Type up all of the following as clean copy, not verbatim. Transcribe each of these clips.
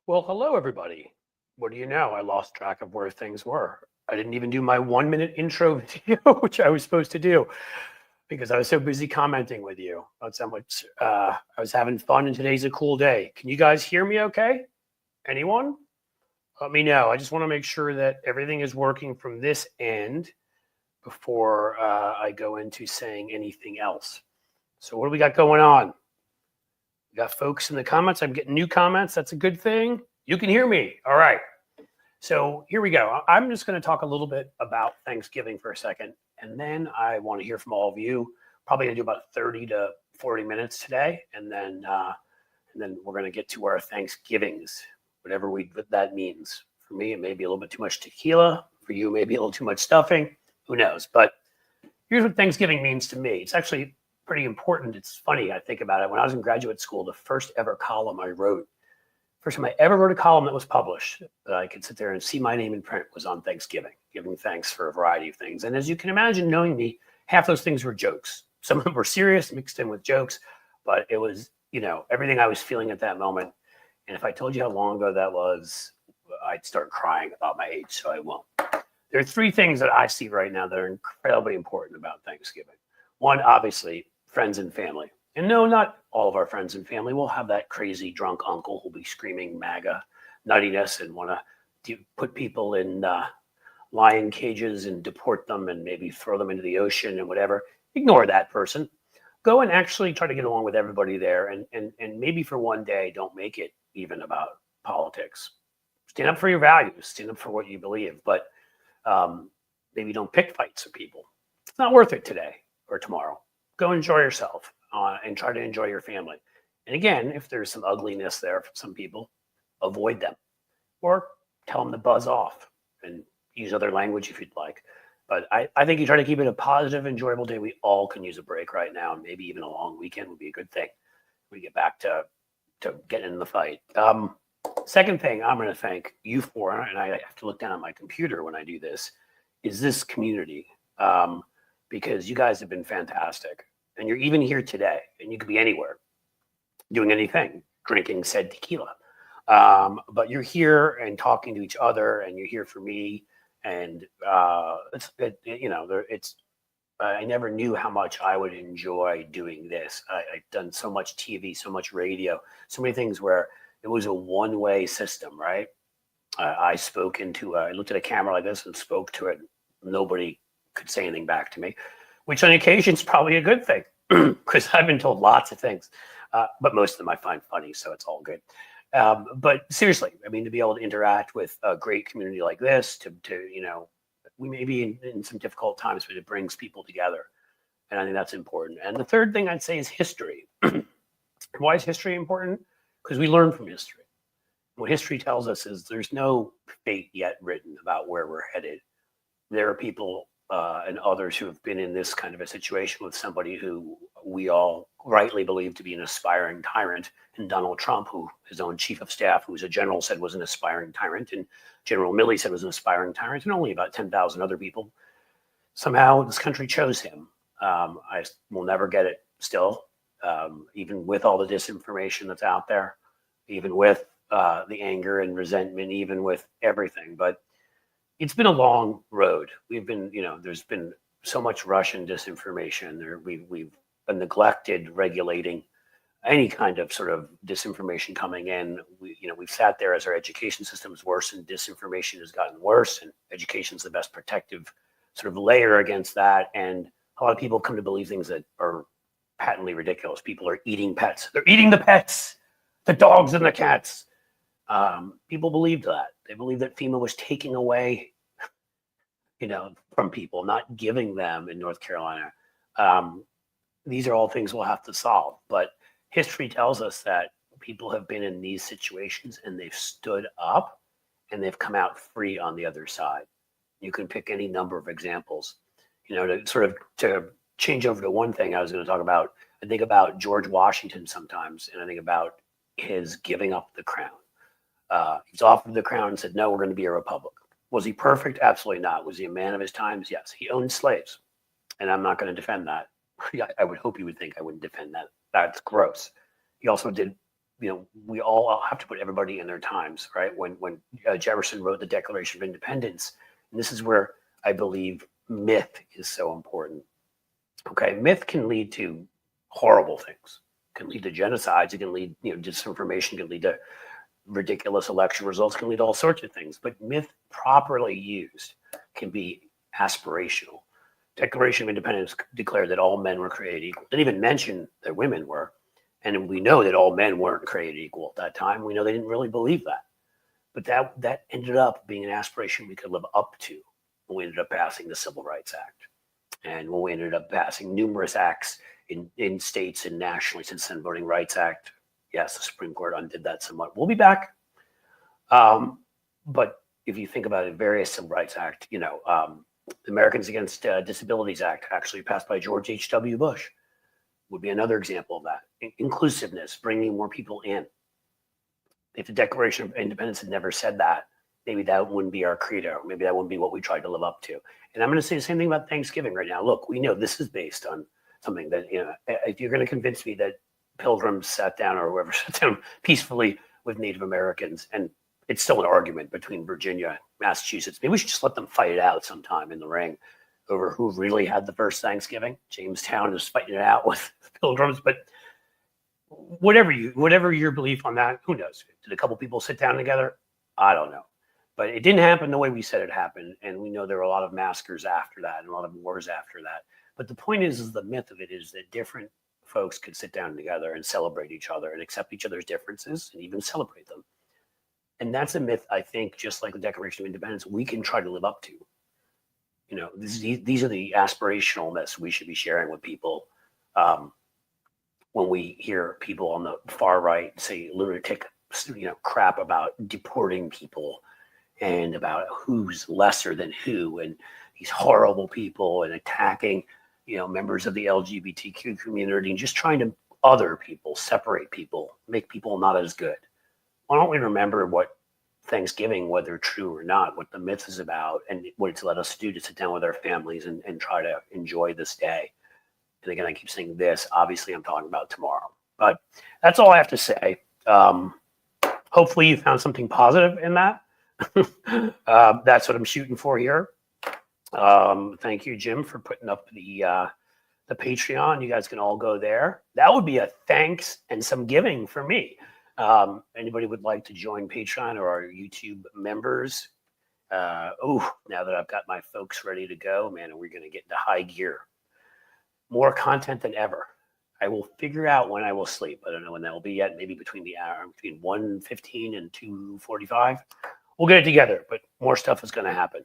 Well, hello, everybody. What do you know? I lost track of where things were. I didn't even do my 1 minute intro video, which I was supposed to do because I was so busy commenting with you about how much I was having fun and today's a cool day. Can you guys hear me okay? Anyone? Let me know. I just want to make sure that everything is working from this end before I go into saying anything else. So, what do we got going on? We got folks in the comments. I'm getting new comments. That's a good thing. You can hear me. All right. So here we go. I'm just going to talk a little bit about Thanksgiving for a second, and then I want to hear from all of you. Probably going to do about 30 to 40 minutes today, and then we're going to get to our Thanksgivings, whatever that means. For me, it may be a little bit too much tequila. For you, maybe a little too much stuffing. Who knows? But here's what Thanksgiving means to me. It's actually pretty important. It's funny. I think about it. When I was in graduate school, the first ever column I wrote, first time I ever wrote a column that was published that I could sit there and see my name in print was on Thanksgiving, giving thanks for a variety of things. And as you can imagine, knowing me, half those things were jokes. Some of them were serious, mixed in with jokes, but it was, everything I was feeling at that moment. And if I told you how long ago that was, I'd start crying about my age, so I won't. There are three things that I see right now that are incredibly important about Thanksgiving. One, obviously, friends and family. And no, not all of our friends and family will have that crazy drunk uncle who'll be screaming MAGA nuttiness and want to put people in lion cages and deport them and maybe throw them into the ocean and whatever. Ignore that person. Go and actually try to get along with everybody there. And maybe for one day, don't make it even about politics. Stand up for your values. Stand up for what you believe. But maybe don't pick fights with people. It's not worth it today or tomorrow. Go enjoy yourself. And try to enjoy your family. And again, if there's some ugliness there for some people, avoid them or tell them to buzz off and use other language if you'd like. But I think you try to keep it a positive, enjoyable day. We all can use a break right now. And maybe even a long weekend would be a good thing. We get back to getting in the fight. Second thing I'm going to thank you for, and I have to look down at my computer when I do this, is this community. Because you guys have been fantastic. And you're even here today, and you could be anywhere, doing anything, drinking said tequila. But you're here and talking to each other, and you're here for me. And I never knew how much I would enjoy doing this. I've done so much TV, so much radio, so many things where it was a one-way system, right? I spoke into, I looked at a camera like this and spoke to it. Nobody could say anything back to me, which on occasion is probably a good thing because I've been told lots of things, but most of them I find funny, so it's all good. But seriously, I mean, to be able to interact with a great community like this, we may be in some difficult times, but it brings people together. And I think that's important. And the third thing I'd say is history. Why is history important? Because we learn from history. What history tells us is there's no fate yet written about where we're headed. There are people and others who have been in this kind of a situation with somebody who we all rightly believe to be an aspiring tyrant, and Donald Trump, who his own chief of staff, who's a general, said was an aspiring tyrant, and General Milley said was an aspiring tyrant, and only about 10,000 other people. Somehow this country chose him. I will never get it still, even with all the disinformation that's out there, even with the anger and resentment, even with everything. But it's been a long road. We've been, there's been so much Russian disinformation. We've been neglected regulating any kind of sort of disinformation coming in. We've sat there as our education system is worse and disinformation has gotten worse, and education is the best protective sort of layer against that. And a lot of people come to believe things that are patently ridiculous. People are eating pets. They're eating the pets, the dogs and the cats. People believed that. They believed that FEMA was taking away, from people, not giving them in North Carolina. These are all things we'll have to solve. But history tells us that people have been in these situations and they've stood up and they've come out free on the other side. You can pick any number of examples. To change over to one thing I was going to talk about, I think about George Washington sometimes, and I think about his giving up the crown. He's offered the crown and said, no, we're going to be a republic. Was he perfect? Absolutely not. Was he a man of his times? Yes. He owned slaves. And I'm not going to defend that. I would hope you would think I wouldn't defend that. That's gross. He also did, we all have to put everybody in their times, right? When Jefferson wrote the Declaration of Independence, and this is where I believe myth is so important. Okay, myth can lead to horrible things. It can lead to genocides. It can lead, disinformation can lead to ridiculous election results. Can lead to all sorts of things. But myth, properly used, can be aspirational. Declaration of Independence declared that all men were created equal. Didn't even mention that women were. And we know that all men weren't created equal at that time. We know they didn't really believe that. But that ended up being an aspiration we could live up to when we ended up passing the Civil Rights Act. And when we ended up passing numerous acts in states and nationally since then, Voting Rights Act. Yes, the Supreme Court undid that somewhat. We'll be back. But if you think about it, various Civil Rights Act, the Americans Against Disabilities Act, actually passed by George H.W. Bush, would be another example of that. Inclusiveness, bringing more people in. If the Declaration of Independence had never said that, maybe that wouldn't be our credo. Maybe that wouldn't be what we tried to live up to. And I'm going to say the same thing about Thanksgiving right now. Look, we know this is based on something that, if you're going to convince me that Pilgrims sat down or whoever sat down peacefully with Native Americans, and it's still an argument between Virginia and Massachusetts, maybe we should just let them fight it out sometime in the ring over who really had the first Thanksgiving. Jamestown is fighting it out with Pilgrims, but whatever your belief on that, who knows? Did a couple people sit down together? I don't know. But it didn't happen the way we said it happened. And we know there were a lot of massacres after that and a lot of wars after that. But the point is the myth of it is that different folks could sit down together and celebrate each other and accept each other's differences and even celebrate them. And that's a myth, I think, just like the Declaration of Independence, we can try to live up to. These are the aspirational myths we should be sharing with people. When we hear people on the far right say lunatic, crap about deporting people and about who's lesser than who, and these horrible people, and attacking, members of the LGBTQ community, and just trying to other people, separate people, make people not as good. Why don't we remember what Thanksgiving, whether true or not, what the myth is about, and what it's led us to do, to sit down with our families and try to enjoy this day. And again, I keep saying this, obviously I'm talking about tomorrow, but that's all I have to say. Hopefully you found something positive in that. That's what I'm shooting for here. Thank you, Jim, for putting up the Patreon. You guys can all go there. That would be a thanks and some giving for me. Anybody would like to join Patreon or our YouTube members? Now that I've got my folks ready to go, man, and we're going to get into high gear. More content than ever. I will figure out when I will sleep. I don't know when that will be yet. Maybe between 1:15 and 2:45. We'll get it together, but more stuff is going to happen.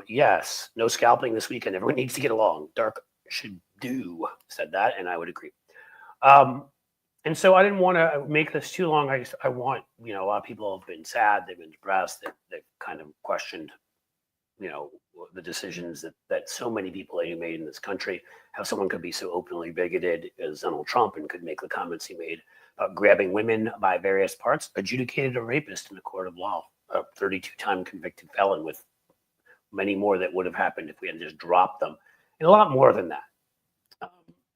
Yes, no scalping this weekend. Everyone needs to get along. Dark should do said that, and I would agree. And so I didn't want to make this too long. I want, a lot of people have been sad. They've been depressed. They've kind of questioned, the decisions that so many people have made in this country, how someone could be so openly bigoted as Donald Trump and could make the comments he made about grabbing women by various parts, adjudicated a rapist in a court of law, a 32-time convicted felon, with many more that would have happened if we had just dropped them, and a lot more than that.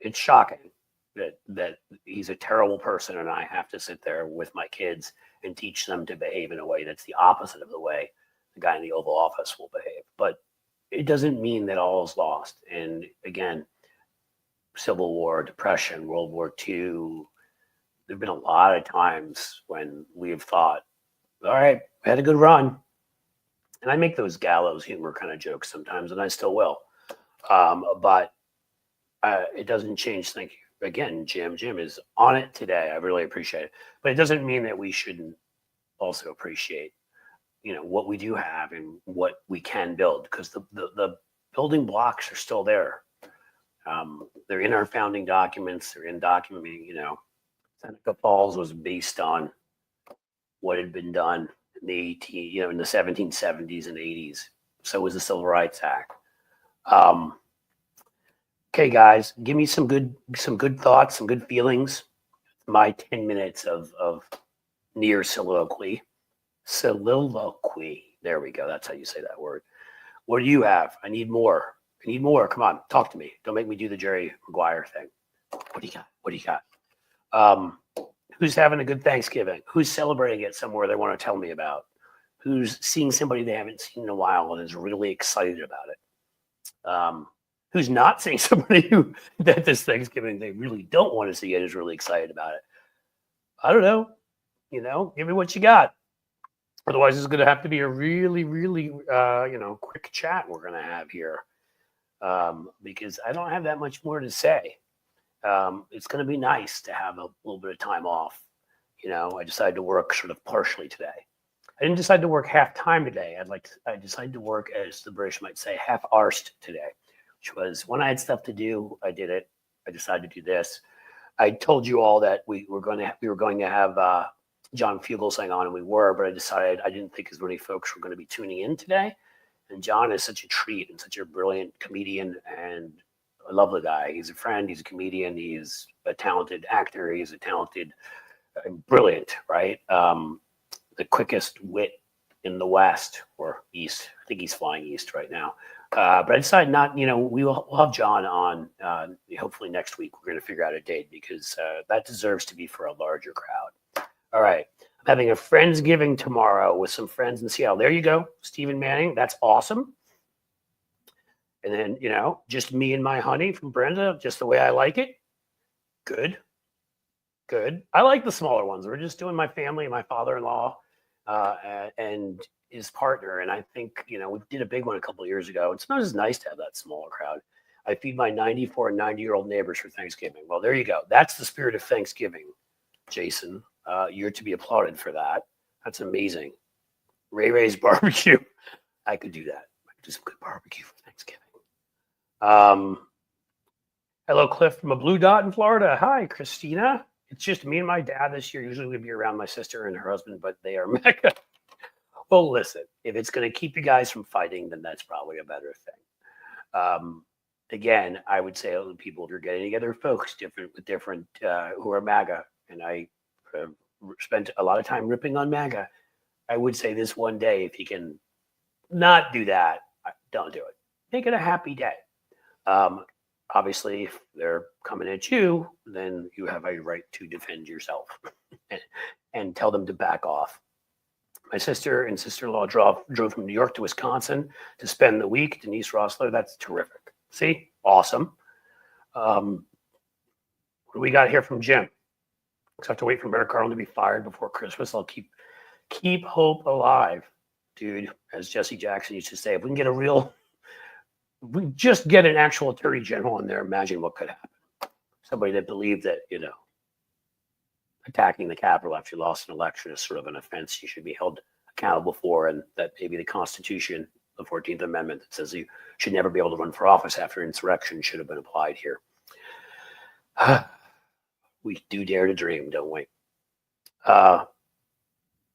It's shocking that he's a terrible person, and I have to sit there with my kids and teach them to behave in a way that's the opposite of the way the guy in the Oval Office will behave. But it doesn't mean that all is lost. And again, Civil War, Depression, World War II, there have been a lot of times when we've thought, all right, we had a good run. And I make those gallows humor kind of jokes sometimes, and I still will. But it doesn't change. Thank you again, Jim. Jim is on it today. I really appreciate it. But it doesn't mean that we shouldn't also appreciate, what we do have and what we can build, because the building blocks are still there. They're in our founding documents. They're in documenting, Seneca Falls was based on what had been done in the in the 1770s and 80s. So was the Civil Rights Act. Okay, guys, give me some good thoughts, some good feelings. My 10 minutes of near soliloquy. There we go. That's how you say that word. What do you have? I need more. Come on, talk to me. Don't make me do the Jerry Maguire thing. What do you got? Who's having a good Thanksgiving? Who's celebrating it somewhere they want to tell me about? Who's seeing somebody they haven't seen in a while and is really excited about it? Who's not seeing somebody who that this Thanksgiving they really don't want to see and is really excited about it? I don't know. Give me what you got. Otherwise, it's going to have to be a really, really, quick chat we're going to have here, because I don't have that much more to say. It's going to be nice to have a little bit of time off. I decided to work sort of partially today. I didn't decide to work half time today. I decided to work, as the British might say, half-arsed today, which was when I had stuff to do, I did it. I decided to do this. I told you all that we were going to have John Fugelsang on, and we were, but I decided I didn't think as many folks were going to be tuning in today. And John is such a treat and such a brilliant comedian, and I love the guy. He's a friend. He's a comedian. He's a talented actor. He's a talented, brilliant, right? The quickest wit in the West or East. I think he's flying east right now. But I decided not, we'll have John on hopefully next week. We're going to figure out a date because that deserves to be for a larger crowd. All right. I'm having a Friendsgiving tomorrow with some friends in Seattle. There you go. Stephen Manning. That's awesome. And then, just me and my honey from Brenda, just the way I like it. Good. I like the smaller ones. We're just doing my family and my father-in-law and his partner. And I think, we did a big one a couple of years ago. It's not as nice to have that smaller crowd. I feed my 94 and 90-year-old neighbors for Thanksgiving. Well, there you go. That's the spirit of Thanksgiving, Jason. You're to be applauded for that. That's amazing. Ray's barbecue. I could do that. I could do some good barbecue for Thanksgiving. Hello, Cliff from a blue dot in Florida. Hi, Christina. It's just me and my dad this year. Usually we'd be around my sister and her husband, but they are mega. Well, listen, if it's going to keep you guys from fighting, then that's probably a better thing. Again, I would say people, if you're getting together, folks, different who are MAGA, and I spent a lot of time ripping on MAGA. I would say this one day, if you can not do that, don't do it. Make it a happy day. Obviously, if they're coming at you, then you have a right to defend yourself and tell them to back off. My sister and sister-in-law drove from New York to Wisconsin to spend the week. Denise Rossler, that's terrific. See? Awesome. What do we got here from Jim? I have to wait for Merrick Garland to be fired before Christmas. I'll keep hope alive, dude. As Jesse Jackson used to say, if we just get an actual attorney general in there, imagine what could happen. Somebody that believed that, attacking the Capitol after you lost an election is sort of an offense you should be held accountable for, and that maybe the Constitution, the 14th Amendment, that says you should never be able to run for office after insurrection should have been applied here. We do dare to dream, don't we?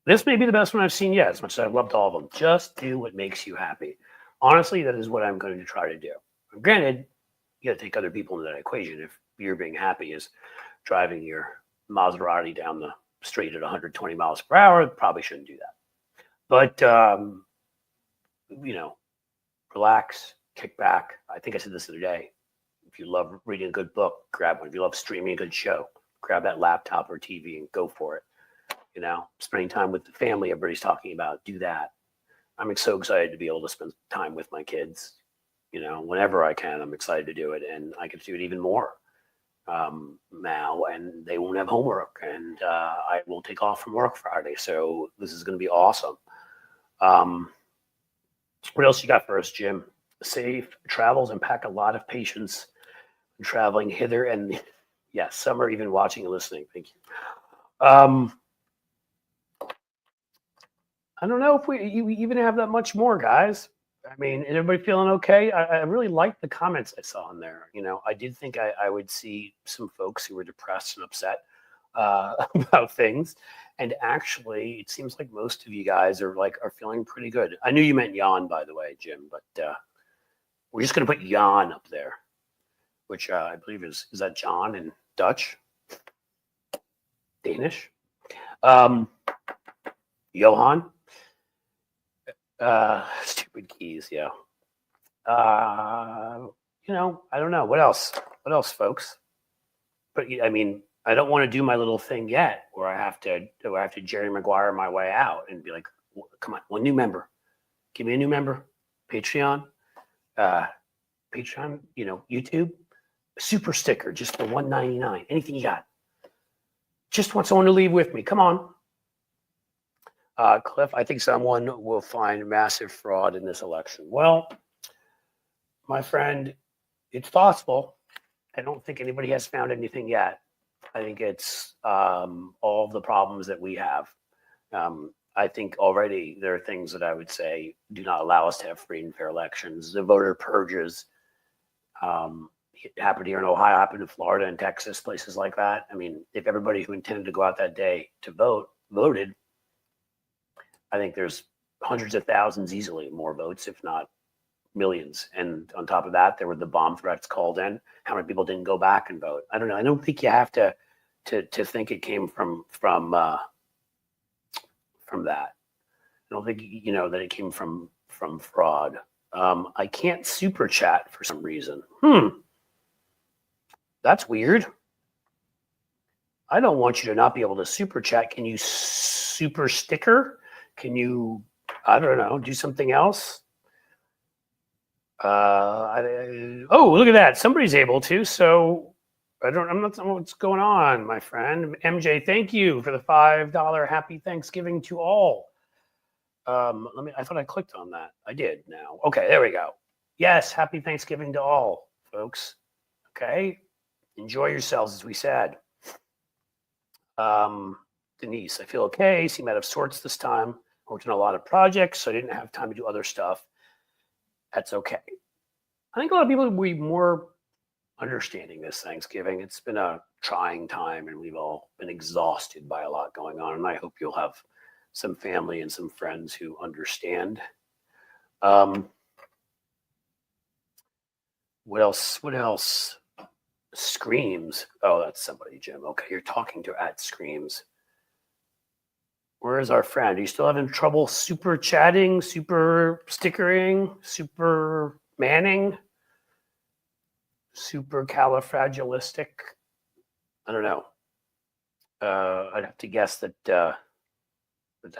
This may be the best one I've seen yet, as much as I've loved all of them. Just do what makes you happy. Honestly, that is what I'm going to try to do. Granted, you got to take other people into that equation. If you're being happy is driving your Maserati down the street at 120 miles per hour, probably shouldn't do that. But, relax, kick back. I think I said this the other day. If you love reading a good book, grab one. If you love streaming a good show, grab that laptop or TV and go for it. Spending time with the family everybody's talking about, do that. I'm so excited to be able to spend time with my kids. Whenever I can, I'm excited to do it. And I get to do it even more now. And they won't have homework. And I will take off from work Friday. So this is going to be awesome. What else you got for us, Jim? Safe travels and pack a lot of patience traveling hither. And yes, some are even watching and listening. Thank you. I don't know if we even have that much more, guys. I mean, is everybody feeling okay? I really liked the comments I saw in there. I did think I would see some folks who were depressed and upset about things. And actually, it seems like most of you guys are feeling pretty good. I knew you meant yawn, by the way, Jim, but we're just going to put yawn up there, which I believe is that John in Dutch? Danish? Johan? Stupid keys, yeah. I don't know. What else, folks? But I mean, I don't want to do my little thing yet where I have to Jerry Maguire my way out and be like, come on, one new member. Give me a new member. Patreon, Patreon, YouTube, super sticker just for $1.99. Anything you got. Just want someone to leave with me. Come on. Cliff, I think someone will find massive fraud in this election. Well, my friend, it's possible. I don't think anybody has found anything yet. I think it's all of the problems that we have. I think already there are things that I would say do not allow us to have free and fair elections. The voter purges happened here in Ohio, happened in Florida and Texas, places like that. I mean, if everybody who intended to go out that day to vote voted, I think there's hundreds of thousands easily more votes, if not millions. And on top of that, there were the bomb threats called in. How many people didn't go back and vote? I don't know. I don't think you have to think it came from that. I don't think that it came from fraud. I can't super chat for some reason. That's weird. I don't want you to not be able to super chat. Can you super sticker? Can you, I don't know, do something else? Oh, look at that. Somebody's able to. So I'm not saying what's going on, my friend. MJ, thank you for the $5 happy Thanksgiving to all. I thought I clicked on that. I did now. Okay, there we go. Yes, happy Thanksgiving to all, folks. Okay. Enjoy yourselves, as we said. Denise, I feel okay. Seem out of sorts this time. Worked on a lot of projects, so I didn't have time to do other stuff. That's okay. I think a lot of people will be more understanding this Thanksgiving. It's been a trying time, and we've all been exhausted by a lot going on. And I hope you'll have some family and some friends who understand. What else? Screams. Oh, that's somebody, Jim. Okay, you're talking to @Screams. Where is our friend? Are you still having trouble super chatting, super stickering, super manning, super califragilistic? I don't know. I'd have to guess that that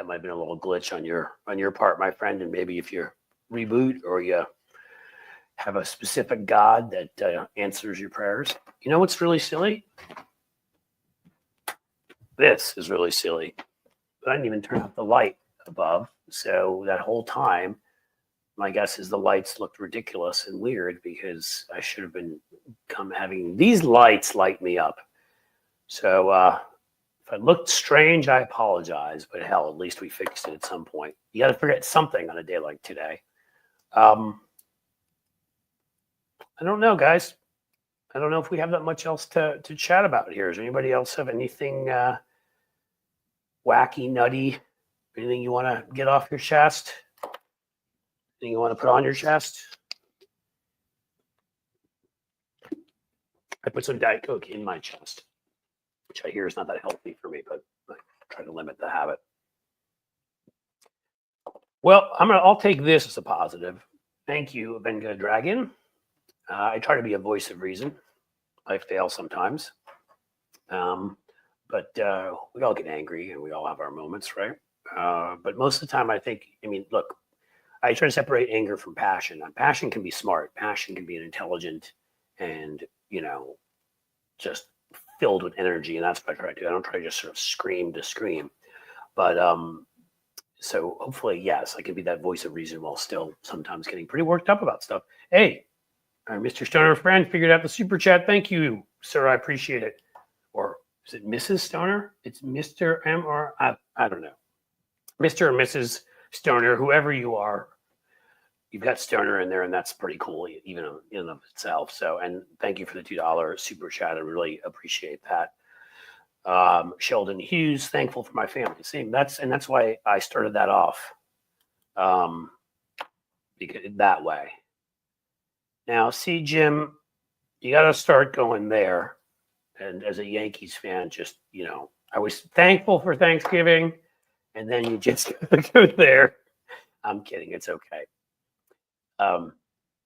might have been a little glitch on your part, my friend. And maybe if you reboot or you have a specific God that answers your prayers. You know what's really silly? This is really silly. But I didn't even turn off the light above. So that whole time, my guess is the lights looked ridiculous and weird because I should have been having these lights light me up. So if I looked strange, I apologize. But hell, at least we fixed it at some point. You got to forget something on a day like today. I don't know, guys. I don't know if we have that much else to chat about here. Does anybody else have anything wacky, nutty, anything you want to get off your chest? Anything you want to put on your chest? I put some Diet Coke in my chest, which I hear is not that healthy for me, but I try to limit the habit. Well, I'll take this as a positive. Thank you, Benga Dragon. I try to be a voice of reason. I fail sometimes. But we all get angry and we all have our moments, right? But most of the time, look, I try to separate anger from passion. Passion can be smart. Passion can be intelligent and, just filled with energy. And that's what I try to do. I don't try to just sort of scream to scream. But so hopefully, yes, I can be that voice of reason while still sometimes getting pretty worked up about stuff. Hey, our Mr. Stoner friend figured out the super chat. Thank you, sir. I appreciate it. Or is it Mrs. Stoner? It's Mr. M or I don't know. Mr. or Mrs. Stoner, whoever you are, you've got Stoner in there, and that's pretty cool, even in and of itself. So, and thank you for the $2 super chat. I really appreciate that. Sheldon Hughes, thankful for my family. Same. That's why I started that off. Because that way. Now, see, Jim, you got to start going there. And as a Yankees fan, just, I was thankful for Thanksgiving. And then you just go there. I'm kidding. It's okay.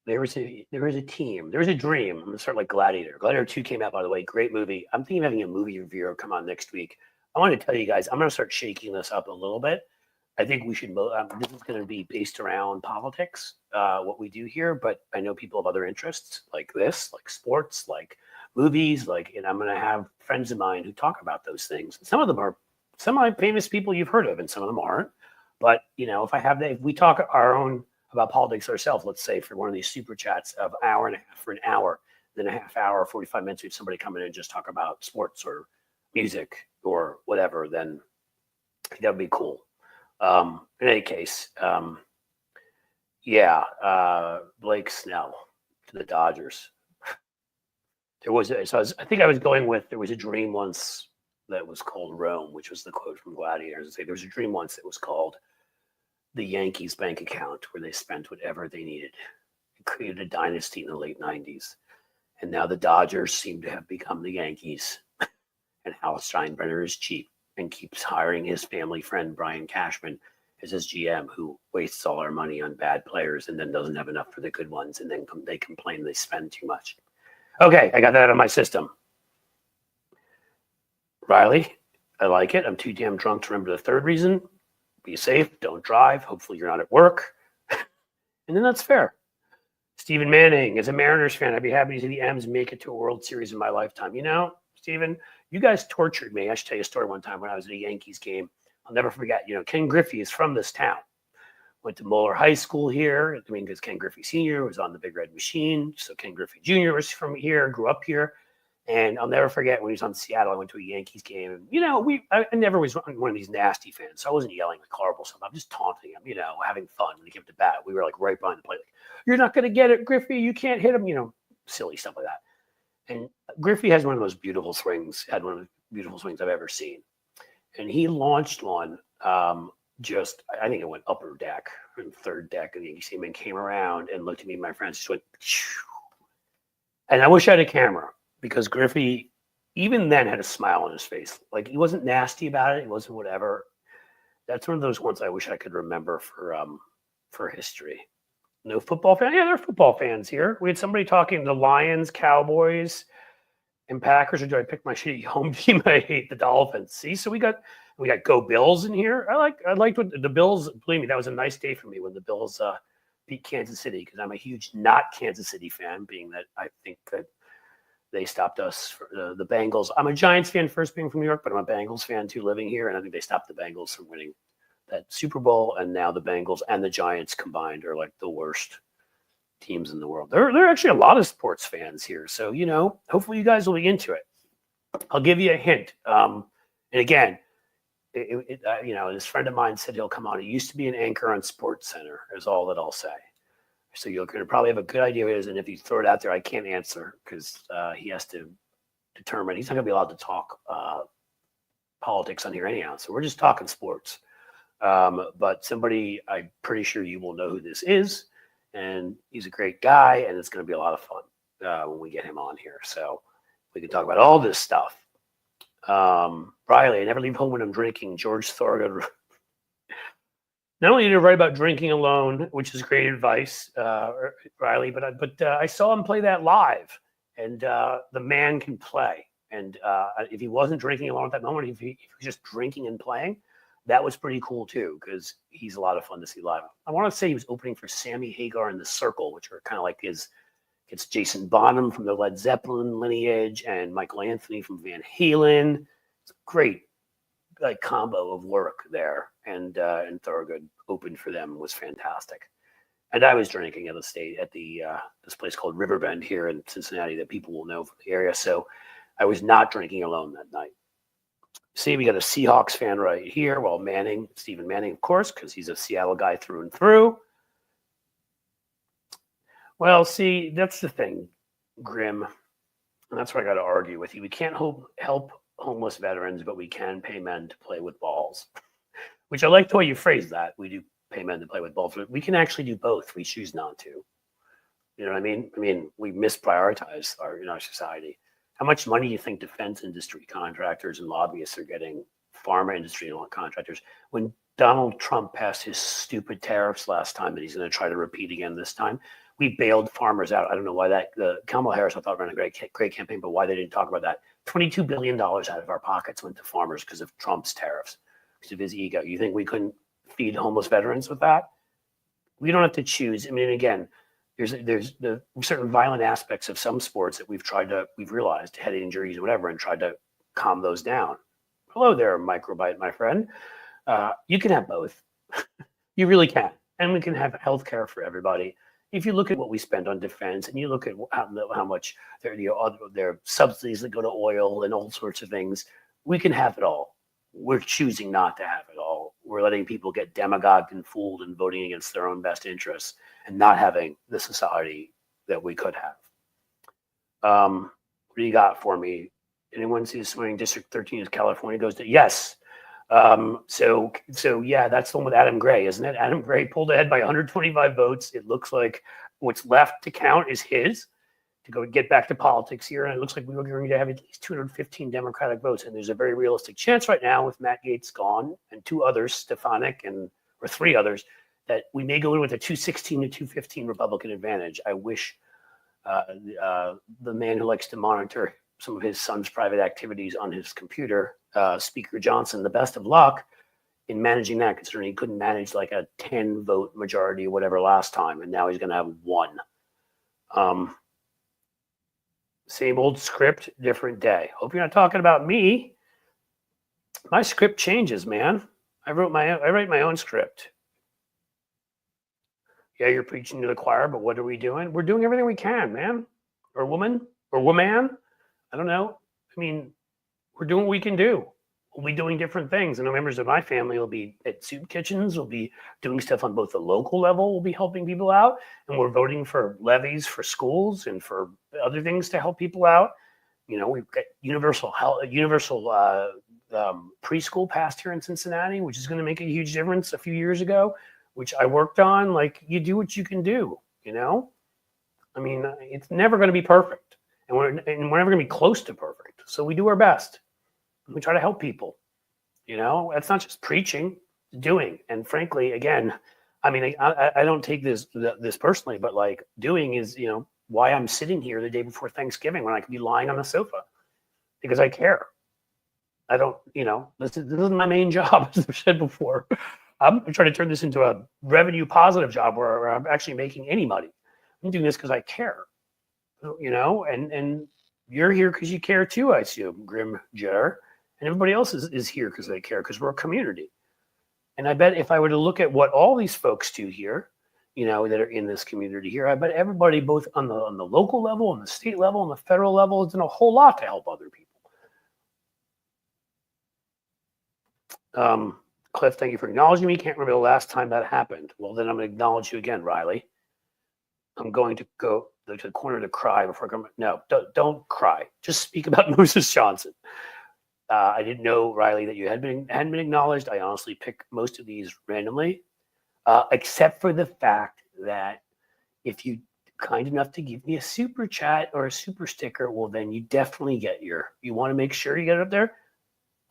there was a team, there was a dream. I'm gonna start like Gladiator. Gladiator 2 came out, by the way, great movie. I'm thinking of having a movie reviewer come on next week. I want to tell you guys, I'm gonna start shaking this up a little bit. I think we should. This is going to be based around politics, what we do here. But I know people have other interests like this, like sports, like movies, and I'm going to have friends of mine who talk about those things. Some of them are semi-famous people you've heard of, and some of them aren't. But if we talk our own about politics ourselves, let's say for one of these super chats of an hour and a half for an hour, then a half hour, 45 minutes, we have somebody come in and just talk about sports or music or whatever, then that would be cool. In any case, Blake Snell to the Dodgers. I think I was going with, there was a dream once that was called Rome, which was the quote from Gladiators. There was a dream once that was called the Yankees bank account, where they spent whatever they needed. It created a dynasty in the late 90s. And now the Dodgers seem to have become the Yankees. And Hal Steinbrenner is cheap and keeps hiring his family friend Brian Cashman as his GM, who wastes all our money on bad players and then doesn't have enough for the good ones, and then they complain they spend too much. Okay, I got that out of my system. Riley, I like it. I'm too damn drunk to remember the third reason. Be safe, don't drive. Hopefully you're not at work. And then that's fair. Stephen Manning, as a Mariners fan, I'd be happy to see the M's make it to a World Series in my lifetime. Stephen, you guys tortured me. I should tell you a story one time when I was at a Yankees game. I'll never forget. Ken Griffey is from this town. Went to Moeller High School here. Because Ken Griffey Sr. was on the Big Red Machine. So Ken Griffey Jr. was from here, grew up here. And I'll never forget when he was on Seattle, I went to a Yankees game. And, I never was one of these nasty fans. So I wasn't yelling like horrible stuff. I'm just taunting him, having fun. When he came to bat, we were like right behind the plate. Like, you're not going to get it, Griffey. You can't hit him, silly stuff like that. And Griffey has one of those beautiful swings, had one of the beautiful swings I've ever seen. And he launched one, I think it went upper deck, and third deck of the Yankees team, and came around and looked at me and my friends, just went, phew. And I wish I had a camera, because Griffey, even then, had a smile on his face. Like, he wasn't nasty about it. He wasn't whatever. That's one of those ones I wish I could remember for history. No football fan? Yeah, there are football fans here. We had somebody talking the Lions, Cowboys, and Packers. Or do I pick my shitty home team? I hate the Dolphins. See, so we got Go Bills in here. I liked what the Bills. Believe me, that was a nice day for me when the Bills beat Kansas City, because I'm a huge not Kansas City fan, being that I think that they stopped us for the Bengals. I'm a Giants fan first, being from New York, but I'm a Bengals fan too, living here, and I think they stopped the Bengals from winning that Super Bowl. And now the Bengals and the Giants combined are like the worst teams in the world. There are actually a lot of sports fans here, so hopefully you guys will be into it. I'll give you a hint. And again, this friend of mine said he'll come on. He used to be an anchor on Sports Center, is all that I'll say. So you're going to probably have a good idea what it is, and if you throw it out there, I can't answer, because he has to determine. He's not going to be allowed to talk politics on here anyhow, so we're just talking sports. But somebody, I'm pretty sure you will know who this is, and he's a great guy, and it's going to be a lot of fun when we get him on here. So we can talk about all this stuff. Riley, I never leave home when I'm drinking. George Thorogood. Not only did he write about drinking alone, which is great advice, Riley, but I saw him play that live, and the man can play. And if he wasn't drinking alone at that moment, if he was just drinking and playing, that was pretty cool too, because he's a lot of fun to see live. I want to say he was opening for Sammy Hagar and the Circle, which are kind of like it's Jason Bonham from the Led Zeppelin lineage and Michael Anthony from Van Halen. It's a great combo of work there, and Thorogood opened for them, was fantastic. And I was drinking at this place called Riverbend here in Cincinnati that people will know from the area, so I was not drinking alone that night. See, we got a Seahawks fan right here. Well, Stephen Manning, of course, because he's a Seattle guy through and through. Well, see, that's the thing, Grim, and that's what I got to argue with you. We can't help homeless veterans, but we can pay men to play with balls, which I like the way you phrase that. We do pay men to play with balls, but we can actually do both. We choose not to. You know what I mean? We misprioritize in our society. How much money do you think defense industry contractors and lobbyists are getting, pharma industry and all contractors, when Donald Trump passed his stupid tariffs last time that he's going to try to repeat again this time? we bailed farmers out. I don't know why the Kamala Harris, I thought, ran a great campaign, but why they didn't talk about that. $22 billion out of our pockets went to farmers because of Trump's tariffs, because of his ego. You think we couldn't feed homeless veterans with that? We don't have to choose. I mean, again, there's the certain violent aspects of some sports that we've realized, head injuries or whatever, and tried to calm those down. Hello there, microbite, my friend. You can have both. You really can. And we can have health care for everybody. If you look at what we spend on defense and you look at how much there are subsidies that go to oil and all sorts of things, we can have it all. We're choosing not to have it all. We're letting people get demagogued and fooled and voting against their own best interests and not having the society that we could have. What do you got for me? Anyone see swinging District 13 as California goes to? Yes. So yeah, that's the one with Adam Gray, isn't it? Adam Gray pulled ahead by 125 votes. It looks like what's left to count is his to go get back to politics here. And it looks like we were going to have at least 215 Democratic votes. And there's a very realistic chance right now with Matt Gaetz gone and two others, Stefanik or three others, that we may go in with a 216 to 215 Republican advantage. I wish the man who likes to monitor some of his son's private activities on his computer, Speaker Johnson, the best of luck in managing that, considering he couldn't manage like a 10 vote majority or whatever last time, and now he's going to have one. Same old script, different day. Hope you're not talking about me. My script changes, man. I write my own script. Yeah, you're preaching to the choir, but what are we doing? We're doing everything we can, man, or woman, or woman. I don't know. I mean, we're doing what we can do. We'll be doing different things. And members of my family will be at soup kitchens. We'll be doing stuff on both the local level. We'll be helping people out. And we're voting for levies for schools and for other things to help people out. You know, we've got universal preschool passed here in Cincinnati, which is going to make a huge difference a few years ago, which I worked on. Like, you do what you can do, you know? I mean, it's never going to be perfect. And we're never going to be close to perfect. So we do our best. We try to help people. You know, that's not just preaching, it's doing. And frankly, again, I mean, I don't take this personally, but like doing is, you know, why I'm sitting here the day before Thanksgiving when I could be lying on the sofa, because I care. I don't, you know, this is my main job, as I've said before. I'm trying to turn this into a revenue positive job where I'm actually making any money. I'm doing this because I care. You know, and you're here because you care too, I assume, Grim Jitter. And everybody else is here because they care, because we're a community. And I bet if I were to look at what all these folks do here, you know, that are in this community here, I bet everybody, both on the local level, on the state level, on the federal level, has done a whole lot to help other people. Cliff, thank you for acknowledging me. Can't remember the last time that happened. Well, then I'm going to acknowledge you again, Riley. I'm going to go to the corner to cry before I come. No, don't cry. Just speak about Moses Johnson. I didn't know, Riley, that you hadn't been acknowledged. I honestly pick most of these randomly, except for the fact that if you kind enough to give me a super chat or a super sticker, well, then you definitely get you want to make sure you get it up there.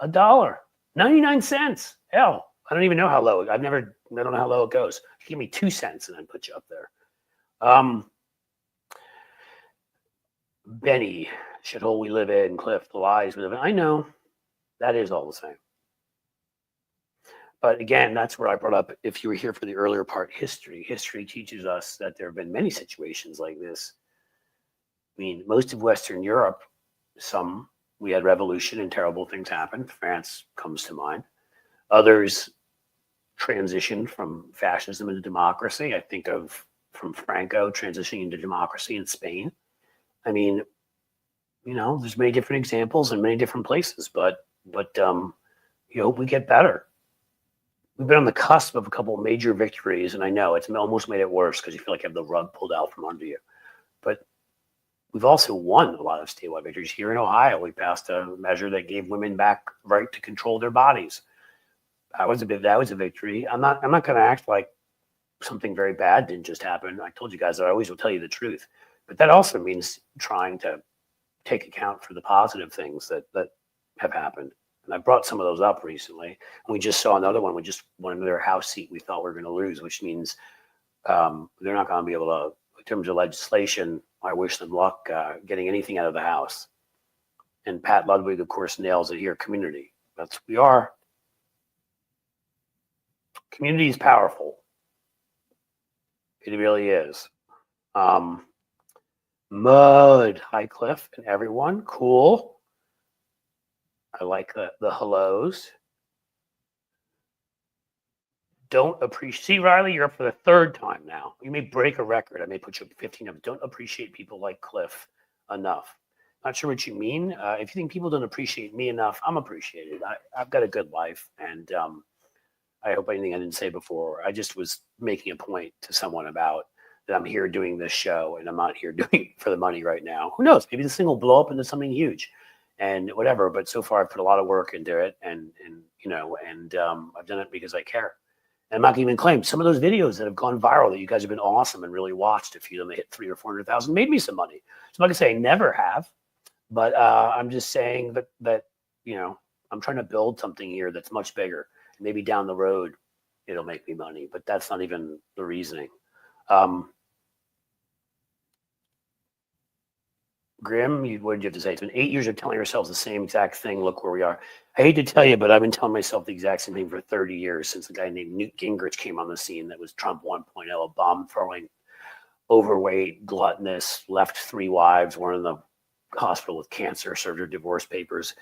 $1.99. Hell, I don't even know how low. I don't know how low it goes. Give me 2 cents and then put you up there. Benny, shithole we live in, Cliff, the lies we live in. I know that is all the same. But again, that's where I brought up, if you were here for the earlier part, history. History teaches us that there have been many situations like this. I mean, most of Western Europe, we had revolution and terrible things happened. France comes to mind. Others transitioned from fascism into democracy. I think of from Franco transitioning into democracy in Spain. I mean, you know, there's many different examples in many different places, but you hope we get better. We've been on the cusp of a couple of major victories, and I know it's almost made it worse because you feel like you have the rug pulled out from under you. But we've also won a lot of statewide victories. Here in Ohio, we passed a measure that gave women back the right to control their bodies. That was a victory. I'm not going to act like something very bad didn't just happen. I told you guys that I always will tell you the truth. But that also means trying to take account for the positive things that have happened. And I brought some of those up recently. And we just saw another one. We just won another House seat we thought we were going to lose, which means they're not going to be able terms of legislation, I wish them luck getting anything out of the House. And Pat Ludwig, of course, nails it here. Community. That's what we are. Community is powerful. It really is. Mud, High Cliff, and everyone. Cool. I like the hellos. Don't appreciate. See, Riley, you're up for the third time now. You may break a record. I may put you up 15 of them. Don't appreciate people like Cliff enough. Not sure what you mean. If you think people don't appreciate me enough, I'm appreciated. I've got a good life, and I hope anything I didn't say before. I just was making a point to someone about that I'm here doing this show, and I'm not here doing it for the money right now. Who knows? Maybe this thing will blow up into something huge, and whatever. But so far, I've put a lot of work into it, and I've done it because I care. And I'm not going to even claim some of those videos that have gone viral that you guys have been awesome and really watched. A few of them hit 300,000 or 400,000, made me some money. So I'm not going to say I never have, but I'm just saying that I'm trying to build something here that's much bigger. Maybe down the road it'll make me money, but that's not even the reasoning. Grim, what did you have to say? It's been 8 years of telling ourselves the same exact thing. Look where we are. I hate to tell you, but I've been telling myself the exact same thing for 30 years since a guy named Newt Gingrich came on the scene. That was Trump 1.0, a bomb-throwing, overweight, gluttonous, left 3 wives, one in the hospital with cancer, served her divorce papers,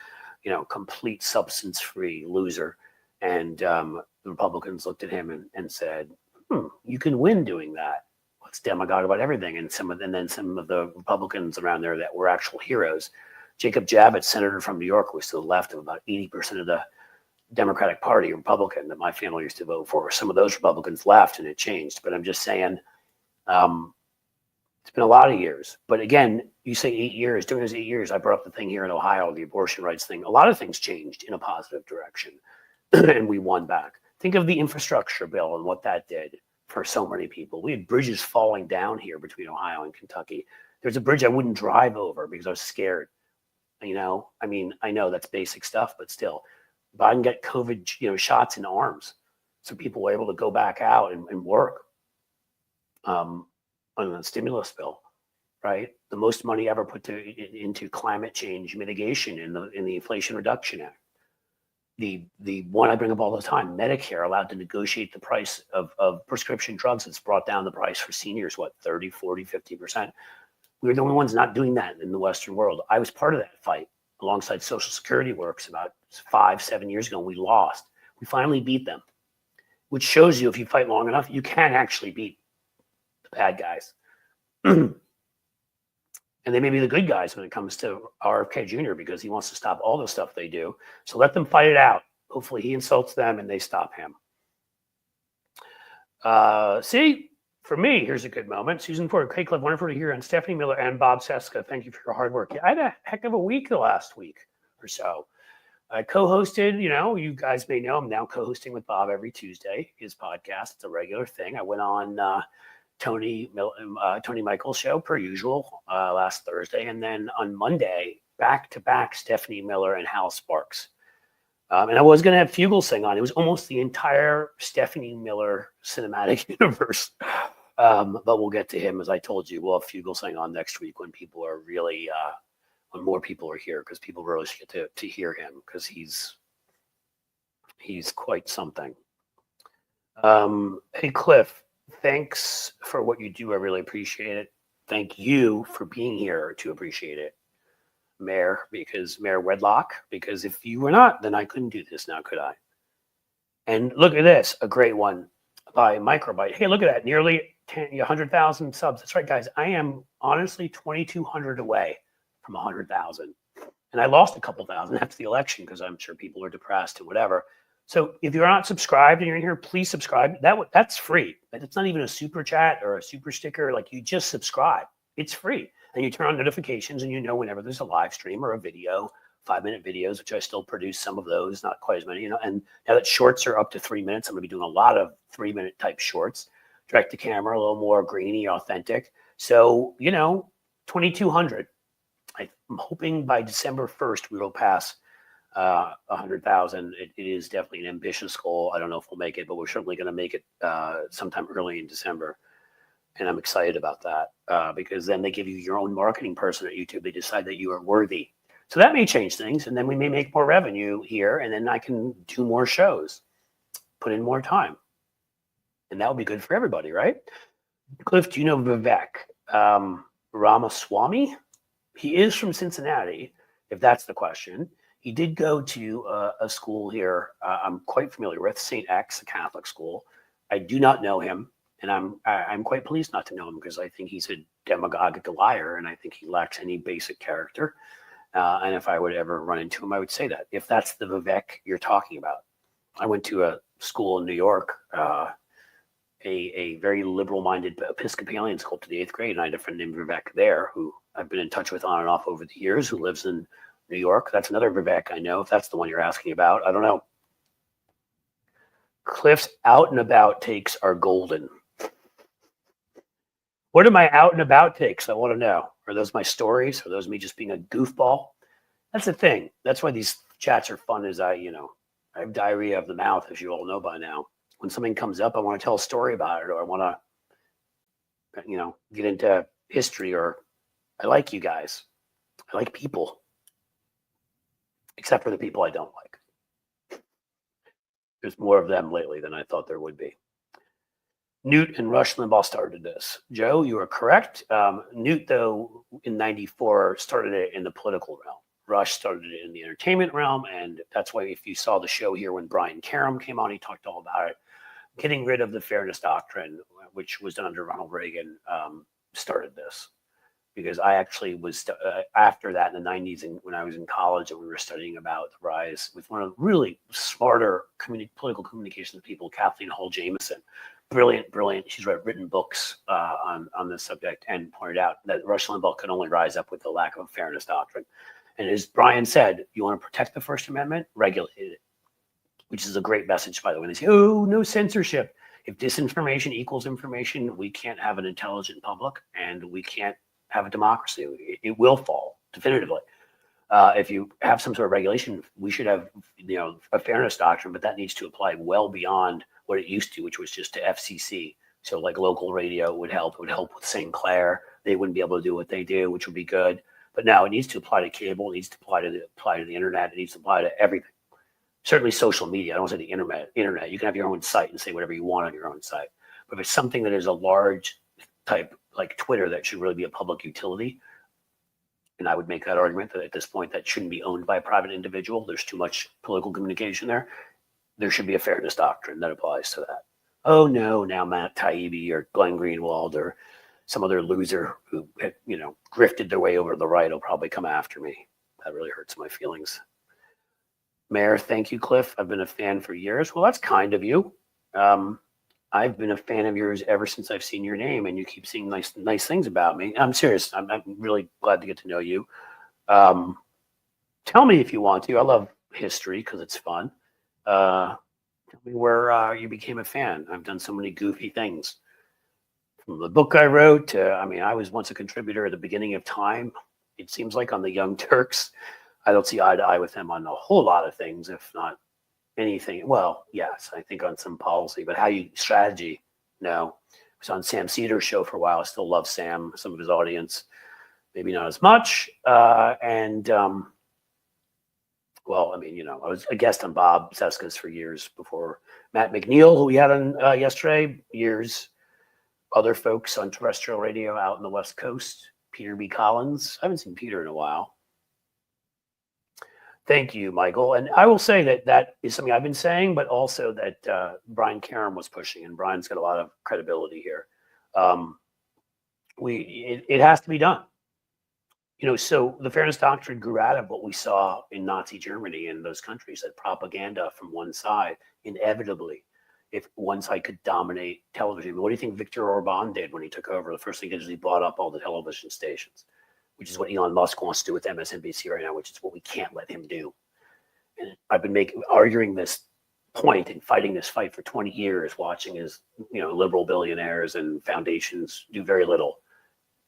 complete substance-free loser. And the Republicans looked at him and said, you can win doing that. Let's demagogue about everything. And then some of the Republicans around there that were actual heroes. Jacob Javits, senator from New York, was to the left of about 80% of the Democratic Party, Republican, that my family used to vote for. Some of those Republicans left and it changed. But I'm just saying, it's been a lot of years. But again, you say 8 years. During those 8 years, I brought up the thing here in Ohio, the abortion rights thing. A lot of things changed in a positive direction. And we won back. Think of the infrastructure bill and what that did for so many people. We had bridges falling down here between Ohio and Kentucky. There's a bridge I wouldn't drive over because I was scared. I know that's basic stuff, but still, Biden got COVID, shots in arms, so people were able to go back out and work on the stimulus bill, right? The most money ever put into climate change mitigation in the Inflation Reduction Act. The one I bring up all the time, Medicare allowed to negotiate the price of prescription drugs. It's brought down the price for seniors, 30, 40, 50%. We were the only ones not doing that in the Western world. I was part of that fight alongside Social Security works about 5-7 years ago. And we lost. We finally beat them, which shows you if you fight long enough, you can actually beat the bad guys. And they may be the good guys when it comes to RFK Jr. because he wants to stop all the stuff they do. So let them fight it out. Hopefully he insults them and they stop him. See, for me, here's a good moment. Susan Ford, hey, Cliff, wonderful to hear on Stephanie Miller and Bob Seska. Thank you for your hard work. Yeah, I had a heck of a week the last week or so. I co-hosted, you guys may know I'm now co-hosting with Bob every Tuesday, his podcast. It's a regular thing. I went on Tony Michael's show per usual last Thursday, and then on Monday back-to-back Stephanie Miller and Hal Sparks. And I was going to have Fugelsang on. It was almost the entire Stephanie Miller cinematic universe. But we'll get to him. As I told you, we'll have Fugelsang on next week when people are really, when more people are here, because people really get to hear him, because he's quite something. Hey, Cliff, thanks for what you do. I really appreciate it. Thank you for being here to appreciate it. Mayor Wedlock, because if you were not, then I couldn't do this now, could I? And look at this, a great one by Microbyte. Hey, look at that, nearly 100,000 subs. That's right, guys. I am honestly 2,200 away from 100,000. And I lost a couple thousand after the election because I'm sure people are depressed and whatever. So if you're not subscribed and you're in here, please subscribe. That's free. It's not even a super chat or a super sticker. Like, you just subscribe. It's free. And you turn on notifications and whenever there's a live stream or a video, 5-minute videos, which I still produce some of those, not quite as many, and now that shorts are up to 3 minutes, I'm going to be doing a lot of 3-minute type shorts, direct to camera, a little more grainy, authentic. So, 2,200. I'm hoping by December 1st, we will pass 100,000. It is definitely an ambitious goal. I don't know if we'll make it, but we're certainly going to make it sometime early in December. And I'm excited about that because then they give you your own marketing person at YouTube. They decide that you are worthy. So that may change things, and then we may make more revenue here, and then I can do more shows, put in more time. And that would be good for everybody, right? Cliff, do you know Vivek Ramaswamy? He is from Cincinnati, if that's the question. He did go to a school here I'm quite familiar with, St. X, a Catholic school. I do not know him, and I'm quite pleased not to know him because I think he's a demagogic liar, and I think he lacks any basic character. And if I would ever run into him, I would say that. If that's the Vivek you're talking about. I went to a school in New York, a very liberal-minded Episcopalian school to the 8th grade, and I had a friend named Vivek there who I've been in touch with on and off over the years, who lives in New York. That's another Vivek I know, if that's the one you're asking about. I don't know. Cliff's out and about takes are golden. What are my out and about takes? I want to know. Are those my stories? Are those me just being a goofball? That's the thing. That's why these chats are fun, is I have diarrhea of the mouth, as you all know by now. When something comes up, I want to tell a story about it, or I want to, get into history, or I like you guys. I like people, except for the people I don't like. There's more of them lately than I thought there would be. Newt and Rush Limbaugh started this. Joe, you are correct. Newt, though, in '94 started it in the political realm. Rush started it in the entertainment realm, and that's why if you saw the show here when Brian Karem came on, he talked all about it. Getting rid of the fairness doctrine, which was done under Ronald Reagan, started this. Because I actually was, after that in the 90s, and when I was in college and we were studying about the rise with one of the really smarter political communications people, Kathleen Hall Jameson. Brilliant. She's written books on this subject and pointed out that Rush Limbaugh could only rise up with the lack of a fairness doctrine. And as Brian said, you want to protect the First Amendment, regulate it, which is a great message, by the way. They say, oh, no censorship. If disinformation equals information, we can't have an intelligent public, and we can't have a democracy. It will fall definitively. If you have some sort of regulation, we should have, a fairness doctrine, but that needs to apply well beyond what it used to, which was just to FCC. So like local radio would help. It would help with St. Clair. They wouldn't be able to do what they do, which would be good. But now it needs to apply to cable. It needs to apply to the internet. It needs to apply to everything. Certainly social media. I don't say the internet. You can have your own site and say whatever you want on your own site. But if it's something that is a large type like Twitter that should really be a public utility, and I would make that argument that at this point that shouldn't be owned by a private individual. There's too much political communication there. There should be a fairness doctrine that applies to that. Oh no, now Matt Taibbi or Glenn Greenwald or some other loser who grifted their way over to the right will probably come after me. That really hurts my feelings. Mayor, thank you, Cliff. I've been a fan for years. Well, that's kind of you. I've been a fan of yours ever since I've seen your name, and you keep seeing nice things about me. I'm serious. I'm really glad to get to know you. Tell me if you want to. I love history because it's fun. Tell me where you became a fan. I've done so many goofy things. From the book I wrote to, I was once a contributor at the beginning of time. It seems like on the Young Turks. I don't see eye to eye with them on a whole lot of things, if not anything. Well, yes, I think on some policy, but how you strategy, no. I was on Sam Cedar's show for a while. I still love Sam, some of his audience, maybe not as much. I was a guest on Bob Seska's for years before Matt McNeil, who we had on yesterday, years. Other folks on terrestrial radio out in the West Coast, Peter B. Collins. I haven't seen Peter in a while. Thank you, Michael. And I will say that is something I've been saying, but also that Brian Karem was pushing, and Brian's got a lot of credibility here. It has to be done. So the fairness doctrine grew out of what we saw in Nazi Germany and those countries, that propaganda from one side, inevitably, if one side could dominate television. What do you think Viktor Orban did when he took over? The first thing he did is he bought up all the television stations, which is what Elon Musk wants to do with MSNBC right now, which is what we can't let him do. And I've been arguing this point and fighting this fight for 20 years, watching as liberal billionaires and foundations do very little.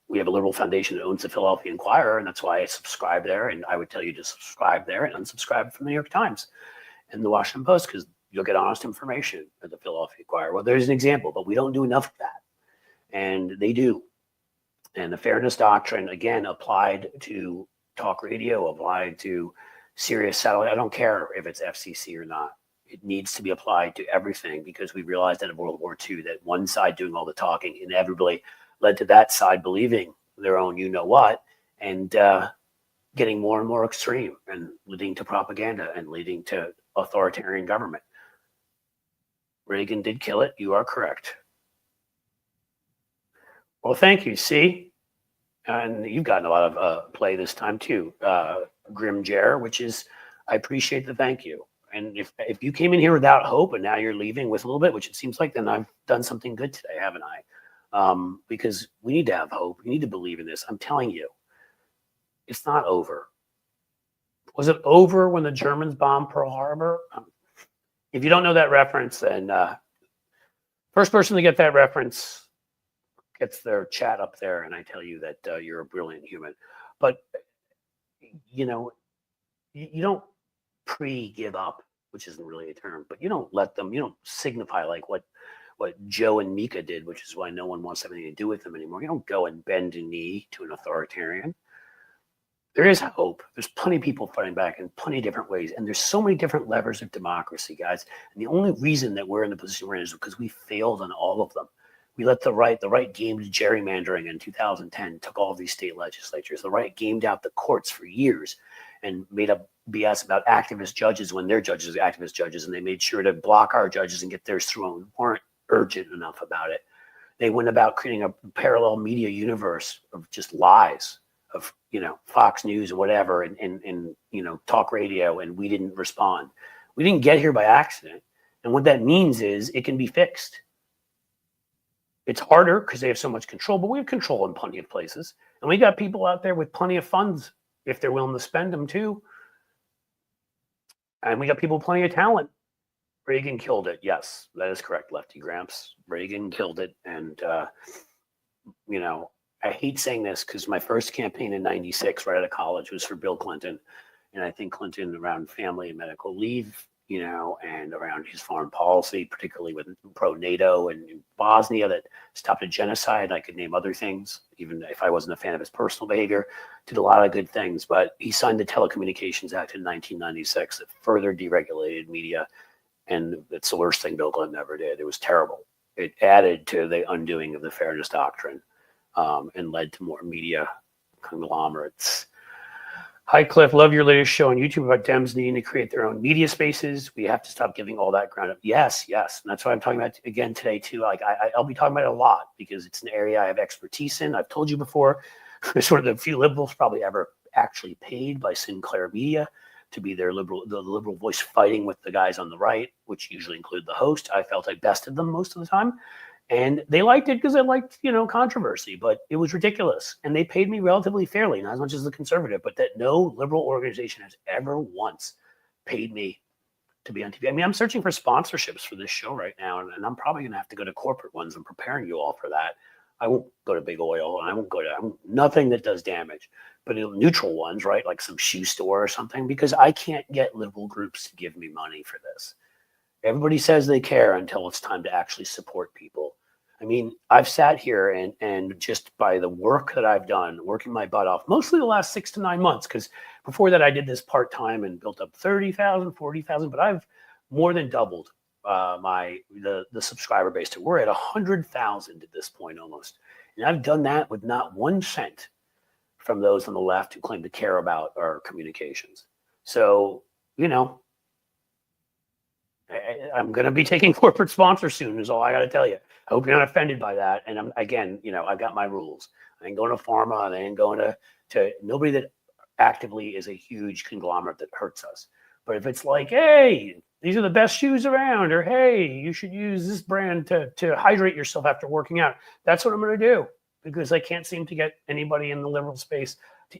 We have a liberal foundation that owns the Philadelphia Inquirer, and that's why I subscribe there. And I would tell you to subscribe there and unsubscribe from the New York Times and the Washington Post, because you'll get honest information at the Philadelphia Inquirer. Well, there's an example, but we don't do enough of that. And they do. And the fairness doctrine, again, applied to talk radio, applied to Sirius satellite. I don't care if it's FCC or not. It needs to be applied to everything, because we realized that in World War II that one side doing all the talking inevitably led to that side believing their own you know what, and getting more and more extreme, and leading to propaganda and leading to authoritarian government. Reagan did kill it. You are correct. Well, thank you. See, and you've gotten a lot of play this time too. Grim Jer, which is, I appreciate the thank you. And if you came in here without hope and now you're leaving with a little bit, which it seems like, then I've done something good today, haven't I? Because we need to have hope. We need to believe in this. I'm telling you, it's not over. Was it over when the Germans bombed Pearl Harbor? If you don't know that reference, then first person to get that reference gets their chat up there, and I tell you that you're a brilliant human. But you know, you don't pre-give up, which isn't really a term, but you don't let them, you don't signify like what Joe and Mika did, which is why no one wants anything to do with them anymore. You don't go and bend a knee to an authoritarian. There is hope. There's plenty of people fighting back in plenty of different ways. And there's so many different levers of democracy, guys. And the only reason that we're in the position we're in is because we failed on all of them. We let the right gamed gerrymandering in 2010, took all of these state legislatures. The right gamed out the courts for years and made up BS about activist judges when their judges are activist judges. And they made sure to block our judges and get theirs through and weren't urgent enough about it. They went about creating a parallel media universe of just lies, of, you know, Fox News and whatever, and you know, talk radio, and we didn't respond. We didn't get here by accident. And what that means is it can be fixed. It's harder because they have so much control, but we have control in plenty of places. And we got people out there with plenty of funds if they're willing to spend them too. And we got people with plenty of talent. Reagan killed it. Yes, that is correct, Lefty Gramps. Reagan killed it. And, you know, I hate saying this because my first campaign in '96, right out of college, was for Bill Clinton. And I think Clinton, around family and medical leave, you know, and around his foreign policy, particularly with pro-NATO and Bosnia that stopped a genocide. I could name other things, even if I wasn't a fan of his personal behavior, did a lot of good things. But he signed the Telecommunications Act in 1996 that further deregulated media. And it's the worst thing Bill Clinton ever did. It was terrible. It added to the undoing of the fairness doctrine and led to more media conglomerates. Hi, Cliff. Love your latest show on YouTube about Dems needing to create their own media spaces. We have to stop giving all that ground up. Yes. And that's what I'm talking about again today, too. Like I'll be talking about it a lot because it's an area I have expertise in. I've told you before, it's one of the few liberals probably ever actually paid by Sinclair Media to be the liberal voice fighting with the guys on the right, which usually include the host. I felt I bested them most of the time. And they liked it because I liked, you know, controversy, but it was ridiculous. And they paid me relatively fairly, not as much as the conservative, but that no liberal organization has ever once paid me to be on TV. I mean, I'm searching for sponsorships for this show right now, and I'm probably going to have to go to corporate ones. I'm preparing you all for that. I won't go to big oil, and I won't go to nothing that does damage, but neutral ones, right? Like some shoe store or something, because I can't get liberal groups to give me money for this. Everybody says they care until it's time to actually support people. I mean, I've sat here and just by the work that I've done, working my butt off, mostly the last 6 to 9 months, because before that I did this part-time and built up 30,000, 40,000, but I've more than doubled the subscriber base. We're at 100,000 at this point almost. And I've done that with not 1 cent from those on the left who claim to care about our communications. So, you know, I'm going to be taking corporate sponsors soon is all I got to tell you. I hope you're not offended by that. And I'm, again, you know, I've got my rules. I ain't going to pharma. I ain't going to nobody that actively is a huge conglomerate that hurts us. But if it's like, hey, these are the best shoes around, or hey, you should use this brand to hydrate yourself after working out, that's what I'm going to do, because I can't seem to get anybody in the liberal space.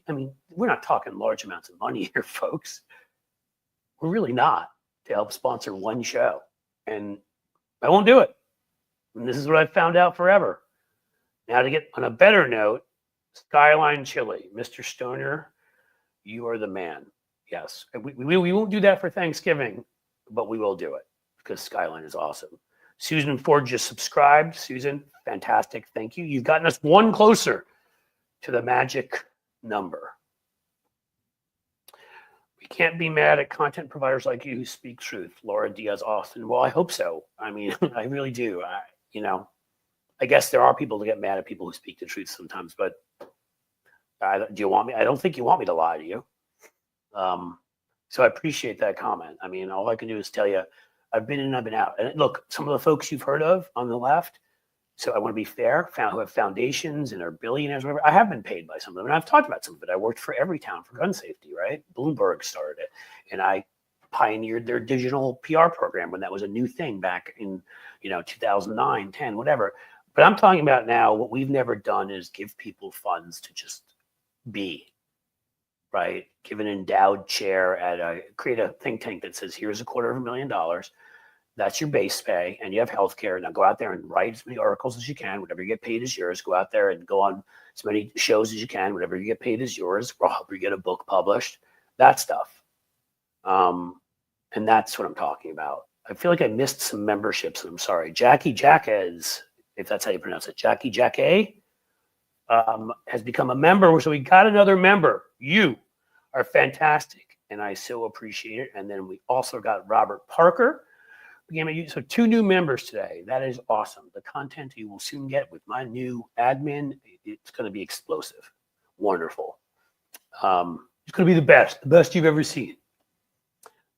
I mean, we're not talking large amounts of money here, folks. We're really not, to help sponsor one show. And I won't do it. And this is what I've found out forever. Now, to get on a better note, Skyline Chili, Mr. Stoner, you are the man. Yes, we won't do that for Thanksgiving, but we will do it because Skyline is awesome. Susan Ford just subscribed. Susan, fantastic. Thank you. You've gotten us one closer to the magic number. We can't be mad at content providers like you who speak truth. Laura Diaz Austin. Well, I hope so. I mean, I really do. I guess there are people that get mad at people who speak the truth sometimes, but do you want me? I don't think you want me to lie to you. So I appreciate that comment. I mean, all I can do is tell you, I've been in and I've been out. And look, some of the folks you've heard of on the left, so I want to be fair, who have foundations and are billionaires, whatever. I have been paid by some of them, and I've talked about some of it. I worked for Everytown for gun safety, right? Bloomberg started it, and I pioneered their digital PR program when that was a new thing back in 2009, 10, whatever. But I'm talking about now, what we've never done is give people funds to just be, right? Give an endowed chair create a think tank that says, here's $250,000. That's your base pay, and you have health care. Now go out there and write as many articles as you can. Whatever you get paid is yours. Go out there and go on as many shows as you can. Whatever you get paid is yours. We'll help you get a book published. That stuff. And that's what I'm talking about. I feel like I missed some memberships, and I'm sorry. Jackie Jackez, if that's how you pronounce it. Jackie Jacquet has become a member. So we got another member. You are fantastic, and I so appreciate it. And then we also got Robert Parker. So 2 new members today. That is awesome. The content you will soon get with my new admin, it's going to be explosive. Wonderful. It's going to be the best you've ever seen.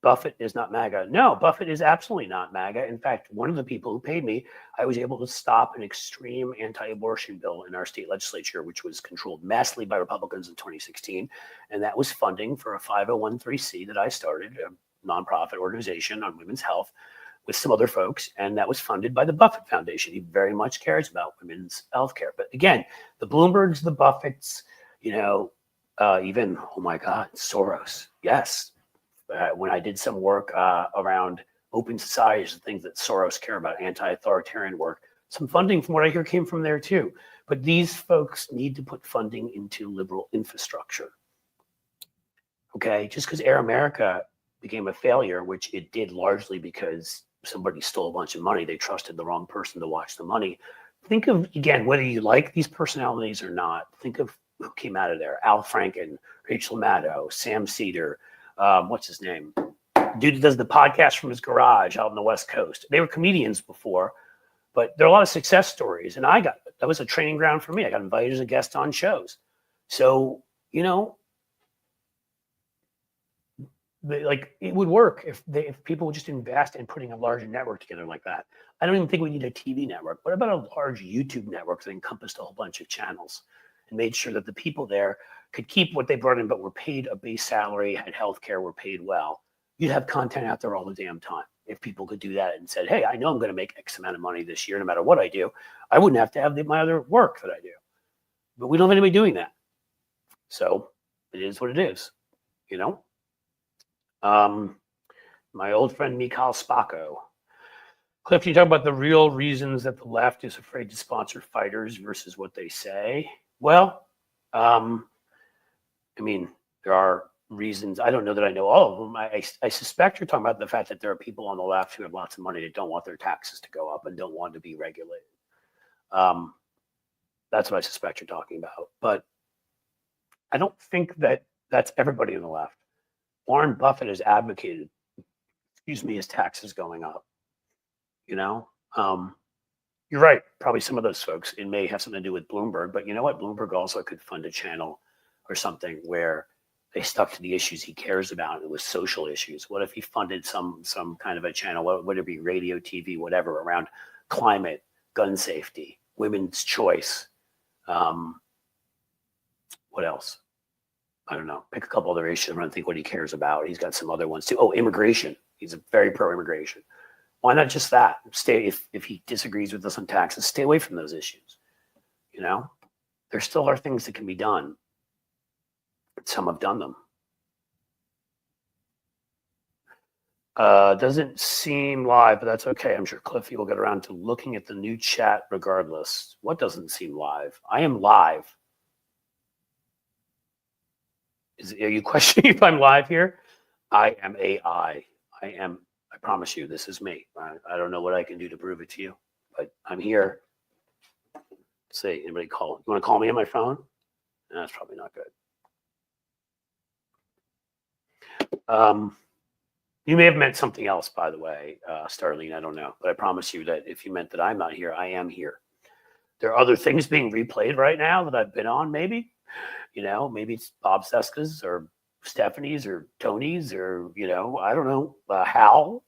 Buffett is not MAGA. No, Buffett is absolutely not MAGA. In fact, one of the people who paid me, I was able to stop an extreme anti-abortion bill in our state legislature, which was controlled massively by Republicans in 2016. And that was funding for a 501(c) that I started, a nonprofit organization on women's health, with some other folks, and that was funded by the Buffett Foundation. He very much cares about women's health care. But again, the Bloombergs, the Buffetts, even, oh my God, Soros. Yes. When I did some work around open societies and things that Soros care about, anti-authoritarian work, some funding from what I hear came from there too. But these folks need to put funding into liberal infrastructure. Okay, just because Air America became a failure, which it did largely because somebody stole a bunch of money. They trusted the wrong person to watch the money. Think of, again, whether you like these personalities or not, think of who came out of there. Al Franken, Rachel Maddow, Sam Cedar, what's his name? Dude that does the podcast from his garage out on the West Coast. They were comedians before, but there are a lot of success stories. And that was a training ground for me. I got invited as a guest on shows. So, it would work if people would just invest in putting a large network together like that. I don't even think we need a TV network. What about a large YouTube network that encompassed a whole bunch of channels and made sure that the people there could keep what they brought in, but were paid a base salary, had healthcare, were paid well? You'd have content out there all the damn time. If people could do that and said, hey, I know I'm going to make X amount of money this year, no matter what I do, I wouldn't have to have my other work that I do. But we don't have anybody doing that. So it is what it is, My old friend Mikhail Spacco. Cliff, you talk about the real reasons that the left is afraid to sponsor fighters versus what they say. Well, there are reasons. I don't know that I know all of them. I suspect you're talking about the fact that there are people on the left who have lots of money that don't want their taxes to go up and don't want to be regulated. That's what I suspect you're talking about. But I don't think that that's everybody on the left. Warren Buffett has advocated, his taxes going up. You're right. Probably some of those folks, it may have something to do with Bloomberg, but you know what? Bloomberg also could fund a channel or something where they stuck to the issues he cares about. It was social issues. What if he funded some kind of a channel, would it be radio, TV, whatever, around climate, gun safety, women's choice? What else? I don't know. Pick a couple other issues. I'm trying to think what he cares about. He's got some other ones too. Oh, immigration. He's very pro-immigration. Why not just that? If he disagrees with us on taxes, stay away from those issues. There still are things that can be done. Some have done them. Doesn't seem live, but that's okay. I'm sure Cliffy will get around to looking at the new chat regardless. What doesn't seem live? I am live. Are you questioning if I'm live here? I am AI. I am I promise you, this is me. I don't know what I can do to prove it to you, but I'm here. Let's see, anybody call? You want to call me on my phone? That's probably not good. You may have meant something else, by the way, Starlene. I don't know, but I promise you that if you meant that I'm not here, I am here. There are other things being replayed right now that I've been on. Maybe, maybe it's Bob Seska's or Stephanie's or Tony's or I don't know, Hal.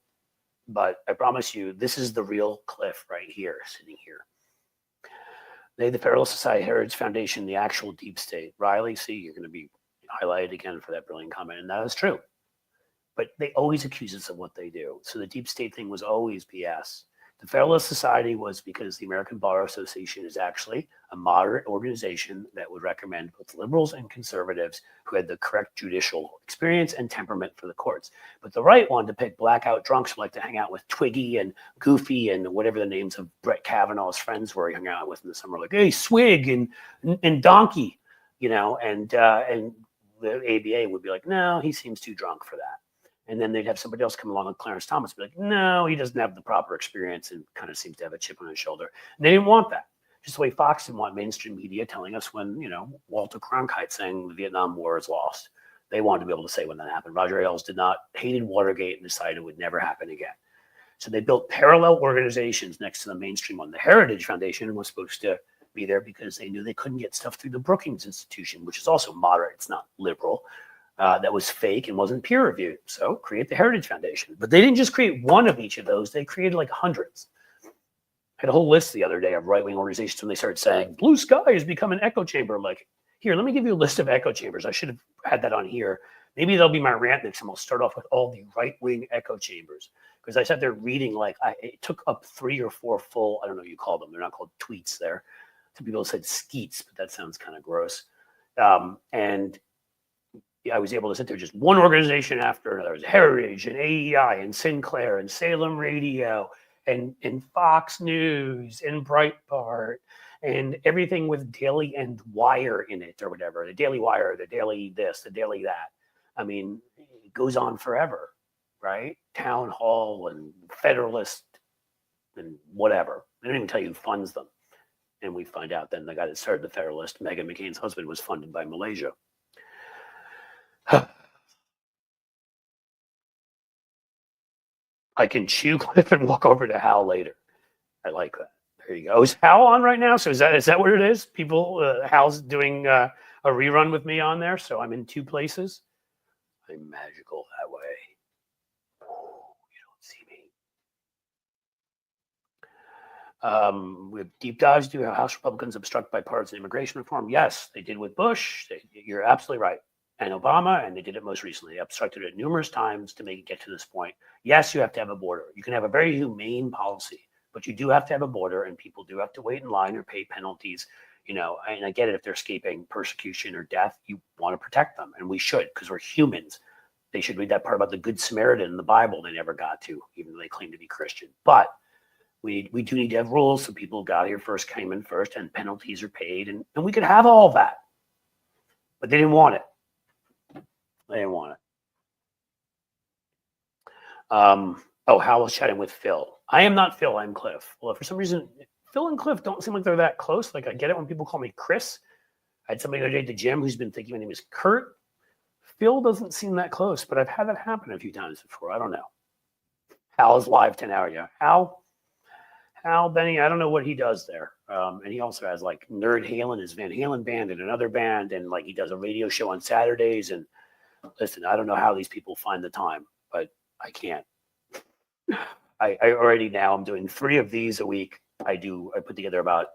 But I promise you, this is the real Cliff right here, sitting here. They, the Federalist Society Heritage Foundation, the actual deep state. Riley, see, you're going to be highlighted again for that brilliant comment, and that is true. But they always accuse us of what they do. So the deep state thing was always BS. The Federalist Society was because the American Bar Association is actually a moderate organization that would recommend both liberals and conservatives who had the correct judicial experience and temperament for the courts. But the right wanted to pick blackout drunks who like to hang out with Twiggy and Goofy and whatever the names of Brett Kavanaugh's friends were he hung out with in the summer, like, hey, Swig and Donkey, and the ABA would be like, no, he seems too drunk for that. And then they'd have somebody else come along, like Clarence Thomas, be like, no, he doesn't have the proper experience and kind of seems to have a chip on his shoulder. And they didn't want that. Just the way Fox didn't want mainstream media telling us when, Walter Cronkite saying the Vietnam War is lost. They wanted to be able to say when that happened. Roger Ailes hated Watergate and decided it would never happen again. So they built parallel organizations next to the mainstream one. The Heritage Foundation was supposed to be there because they knew they couldn't get stuff through the Brookings Institution, which is also moderate. It's not liberal. That was fake and wasn't peer reviewed. So create the Heritage Foundation. But they didn't just create one of each of those. They created like hundreds. I had a whole list the other day of right-wing organizations when they started saying, Blue Sky has become an echo chamber. I'm like, here, let me give you a list of echo chambers. I should have had that on here. Maybe that'll be my rant next time. I'll start off with all the right-wing echo chambers. Because I sat there reading, it took up 3 or 4 full, I don't know what you call them. They're not called tweets there. Some people said skeets, but that sounds kind of gross. And I was able to sit there just one organization after another. There's Heritage and AEI and Sinclair and Salem Radio and Fox News and Breitbart and everything with Daily and Wire in it or whatever. The Daily Wire, the Daily this, the Daily that. I mean, it goes on forever, right? Town Hall and Federalist and whatever. They don't even tell you who funds them. And we find out then the guy that started the Federalist, Meghan McCain's husband, was funded by Malaysia. I can chew Cliff and walk over to Hal later. I like that. There you go. Is Hal on right now? So is that what it is? People, Hal's doing a rerun with me on there. So I'm in 2 places. I'm magical that way. Oh, you don't see me. We have deep dives. Do House Republicans obstruct bipartisan immigration reform? Yes, they did with Bush. You're absolutely right. And Obama, and they did it most recently. They obstructed it numerous times to make it get to this point. Yes, you have to have a border. You can have a very humane policy, but you do have to have a border, and people do have to wait in line or pay penalties. And I get it if they're escaping persecution or death, you want to protect them, and we should, because we're humans. They should read that part about the Good Samaritan in the Bible they never got to, even though they claim to be Christian. But we do need to have rules so people who got here first came in first, and penalties are paid, and we could have all that. But they didn't want it. They didn't want it. Hal was chatting with Phil. I am not Phil, I'm Cliff. Well, for some reason, Phil and Cliff don't seem like they're that close. Like, I get it when people call me Chris. I had somebody the other day at the gym who's been thinking my name is Kurt. Phil doesn't seem that close, but I've had that happen a few times before. I don't know. Hal is live 10 hour. Yeah. Hal Benny, I don't know what he does there. And he also has like Nerd Halen, his Van Halen band, and another band. And like he does a radio show on Saturdays. And listen, I don't know how these people find the time, but I can't. I already now I'm doing 3 of these a week. I put together about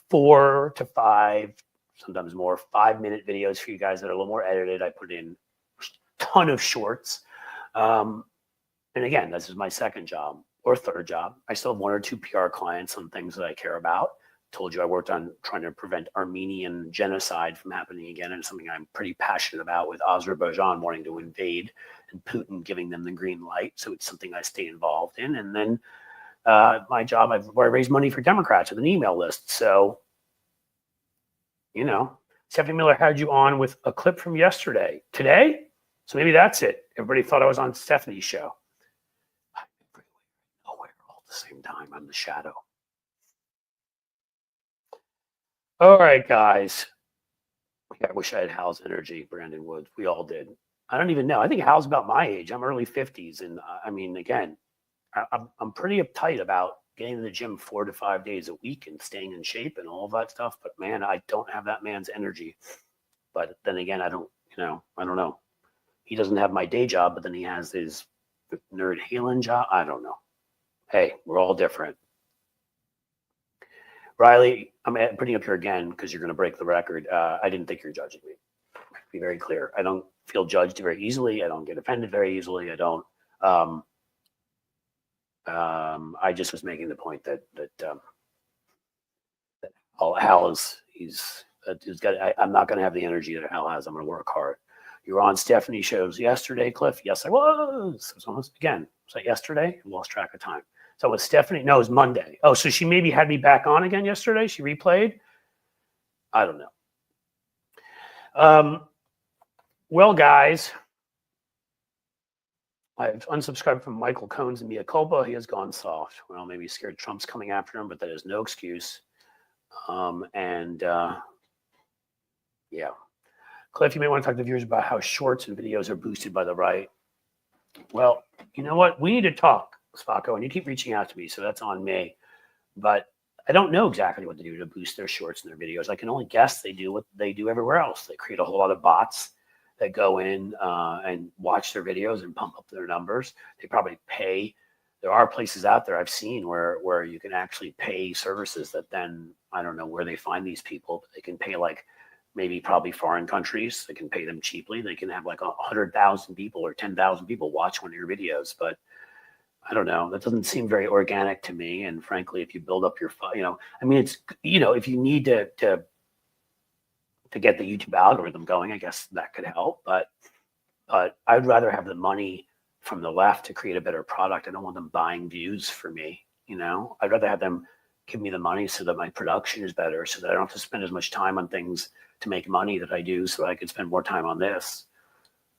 4 to 5, sometimes more, 5-minute videos for you guys that are a little more edited. I put in a ton of shorts. And again, this is my second job or third job. I still have 1 or 2 PR clients on things that I care about. Told you I worked on trying to prevent Armenian genocide from happening again, and it's something I'm pretty passionate about, with Azerbaijan wanting to invade and Putin giving them the green light. So it's something I stay involved in. And then my job, where I raise money for Democrats with an email list. So, Stephanie Miller had you on with a clip from yesterday. Today? So maybe that's it. Everybody thought I was on Stephanie's show. the same time. I'm the shadow. All right, guys. Yeah, I wish I had Hal's energy, Brandon Woods. We all did. I don't even know. I think Hal's about my age. I'm early 50s. And I mean, again, I'm pretty uptight about getting to the gym 4 to 5 days a week and staying in shape and all of that stuff. But man, I don't have that man's energy. But then again, I don't know. He doesn't have my day job, but then he has his nerd Halen job. I don't know. Hey, we're all different. Riley, I'm putting up here again because you're going to break the record. I didn't think you're judging me. To be very clear, I don't feel judged very easily. I don't get offended very easily. I don't. I just was making the point that Hal is I'm not going to have the energy that Hal has. I'm going to work hard. You were on Stephanie's shows yesterday, Cliff. Yes, I was. It was almost again. Was that yesterday? I lost track of time. So with Stephanie, no, it was Monday. Oh, so she maybe had me back on again yesterday. She replayed. I don't know. Well, guys, I've unsubscribed from Michael Cohen's and Mia Culpa. He has gone soft. Well, maybe he's scared Trump's coming after him, but that is no excuse. Yeah. Cliff, you may want to talk to viewers about how shorts and videos are boosted by the right. Well, you know what? We need to talk, Spacco, and you keep reaching out to me, so that's on me. But I don't know exactly what to do to boost their shorts and their videos. I can only guess they do what they do everywhere else. They create a whole lot of bots that go in and watch their videos and pump up their numbers. They probably pay. There are places out there I've seen where you can actually pay services that then, I don't know where they find these people, but they can pay like maybe probably foreign countries. They can pay them cheaply. They can have like 100,000 people or 10,000 people watch one of your videos. But I don't know. That doesn't seem very organic to me. And frankly, if you build up your, I mean, it's, if you need to get the YouTube algorithm going, I guess that could help. But I'd rather have the money from the left to create a better product. I don't want them buying views for me. I'd rather have them give me the money so that my production is better, so that I don't have to spend as much time on things to make money that I do, so I could spend more time on this.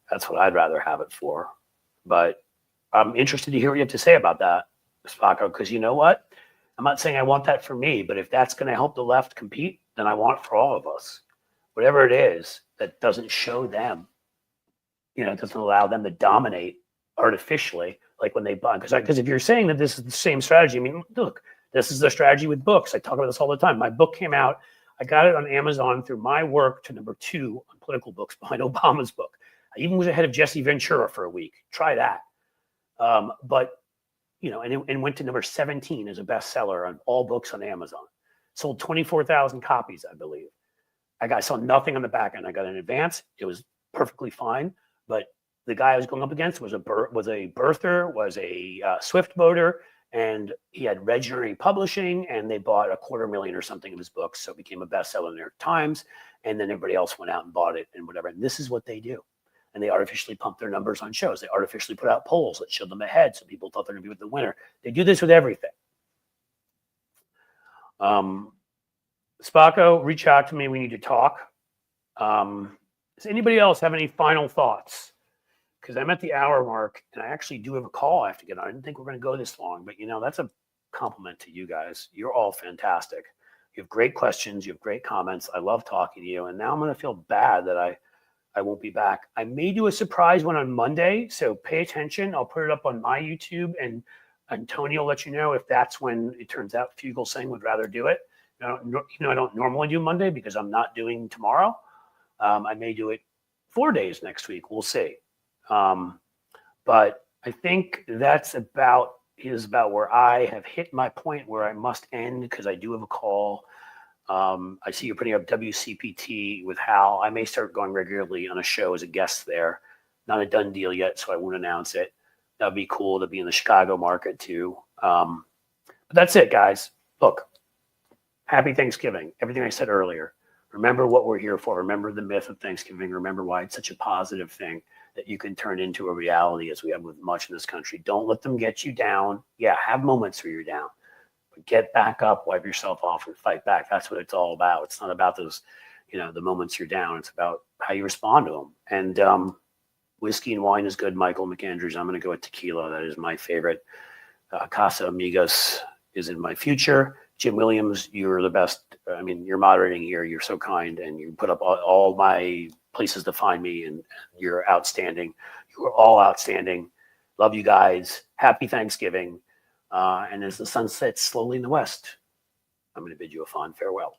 That's what I'd rather have it for. But I'm interested to hear what you have to say about that, Spacco, because you know what? I'm not saying I want that for me, but if that's going to help the left compete, then I want it for all of us. Whatever it is that doesn't show them, it doesn't allow them to dominate artificially, like when they buy. Because if you're saying that this is the same strategy, I mean, look, this is the strategy with books. I talk about this all the time. My book came out. I got it on Amazon through my work to number 2 on political books behind Obama's book. I even was ahead of Jesse Ventura for a week. Try that. But, and went to number 17 as a bestseller on all books on Amazon. Sold 24,000 copies, I believe. I saw nothing on the back end. I got an advance. It was perfectly fine. But the guy I was going up against was a birther, was a Swift boater, and he had Registry Publishing, and they bought $250,000 or something of his books, so it became a bestseller in the New York Times, and then everybody else went out and bought it and whatever. And this is what they do. And they artificially pump their numbers on shows. They artificially put out polls that showed them ahead, so people thought they're going to be with the winner. They do this with everything. Spacco, reach out to me. We need to talk. Does anybody else have any final thoughts? Because I'm at the hour mark, and I actually do have a call I have to get on. I didn't think we're going to go this long, but that's a compliment to you guys. You're all fantastic. You have great questions. You have great comments. I love talking to you. And now I'm going to feel bad that I won't be back. I may do a surprise one on Monday, so pay attention. I'll put it up on my YouTube, and Tony will let you know if that's when it turns out Fugelsang would rather do it. I don't normally do Monday because I'm not doing tomorrow. I may do it 4 days next week. We'll see. But I think that's about where I have hit my point where I must end, because I do have a call. I see you're putting up WCPT with Hal. I may start going regularly on a show as a guest there. Not a done deal yet, so I won't announce it. That'd be cool to be in the Chicago market too. But that's it, guys. Look, happy Thanksgiving. Everything I said earlier. Remember what we're here for. Remember the myth of Thanksgiving. Remember why it's such a positive thing that you can turn into a reality, as we have with much in this country. Don't let them get you down. Yeah, have moments where you're down, but get back up, wipe yourself off, and fight back. That's what it's all about. It's not about those, the moments you're down. It's about how you respond to them. And whiskey and wine is good, Michael McAndrews. I'm going to go with tequila. That is my favorite. Casa Amigos is in my future. Jim Williams, you're the best. I mean, you're moderating here. You're so kind, and you put up all my places to find me, and you're outstanding. You are all outstanding. Love you guys. Happy Thanksgiving. And as the sun sets slowly in the west, I'm going to bid you a fond farewell.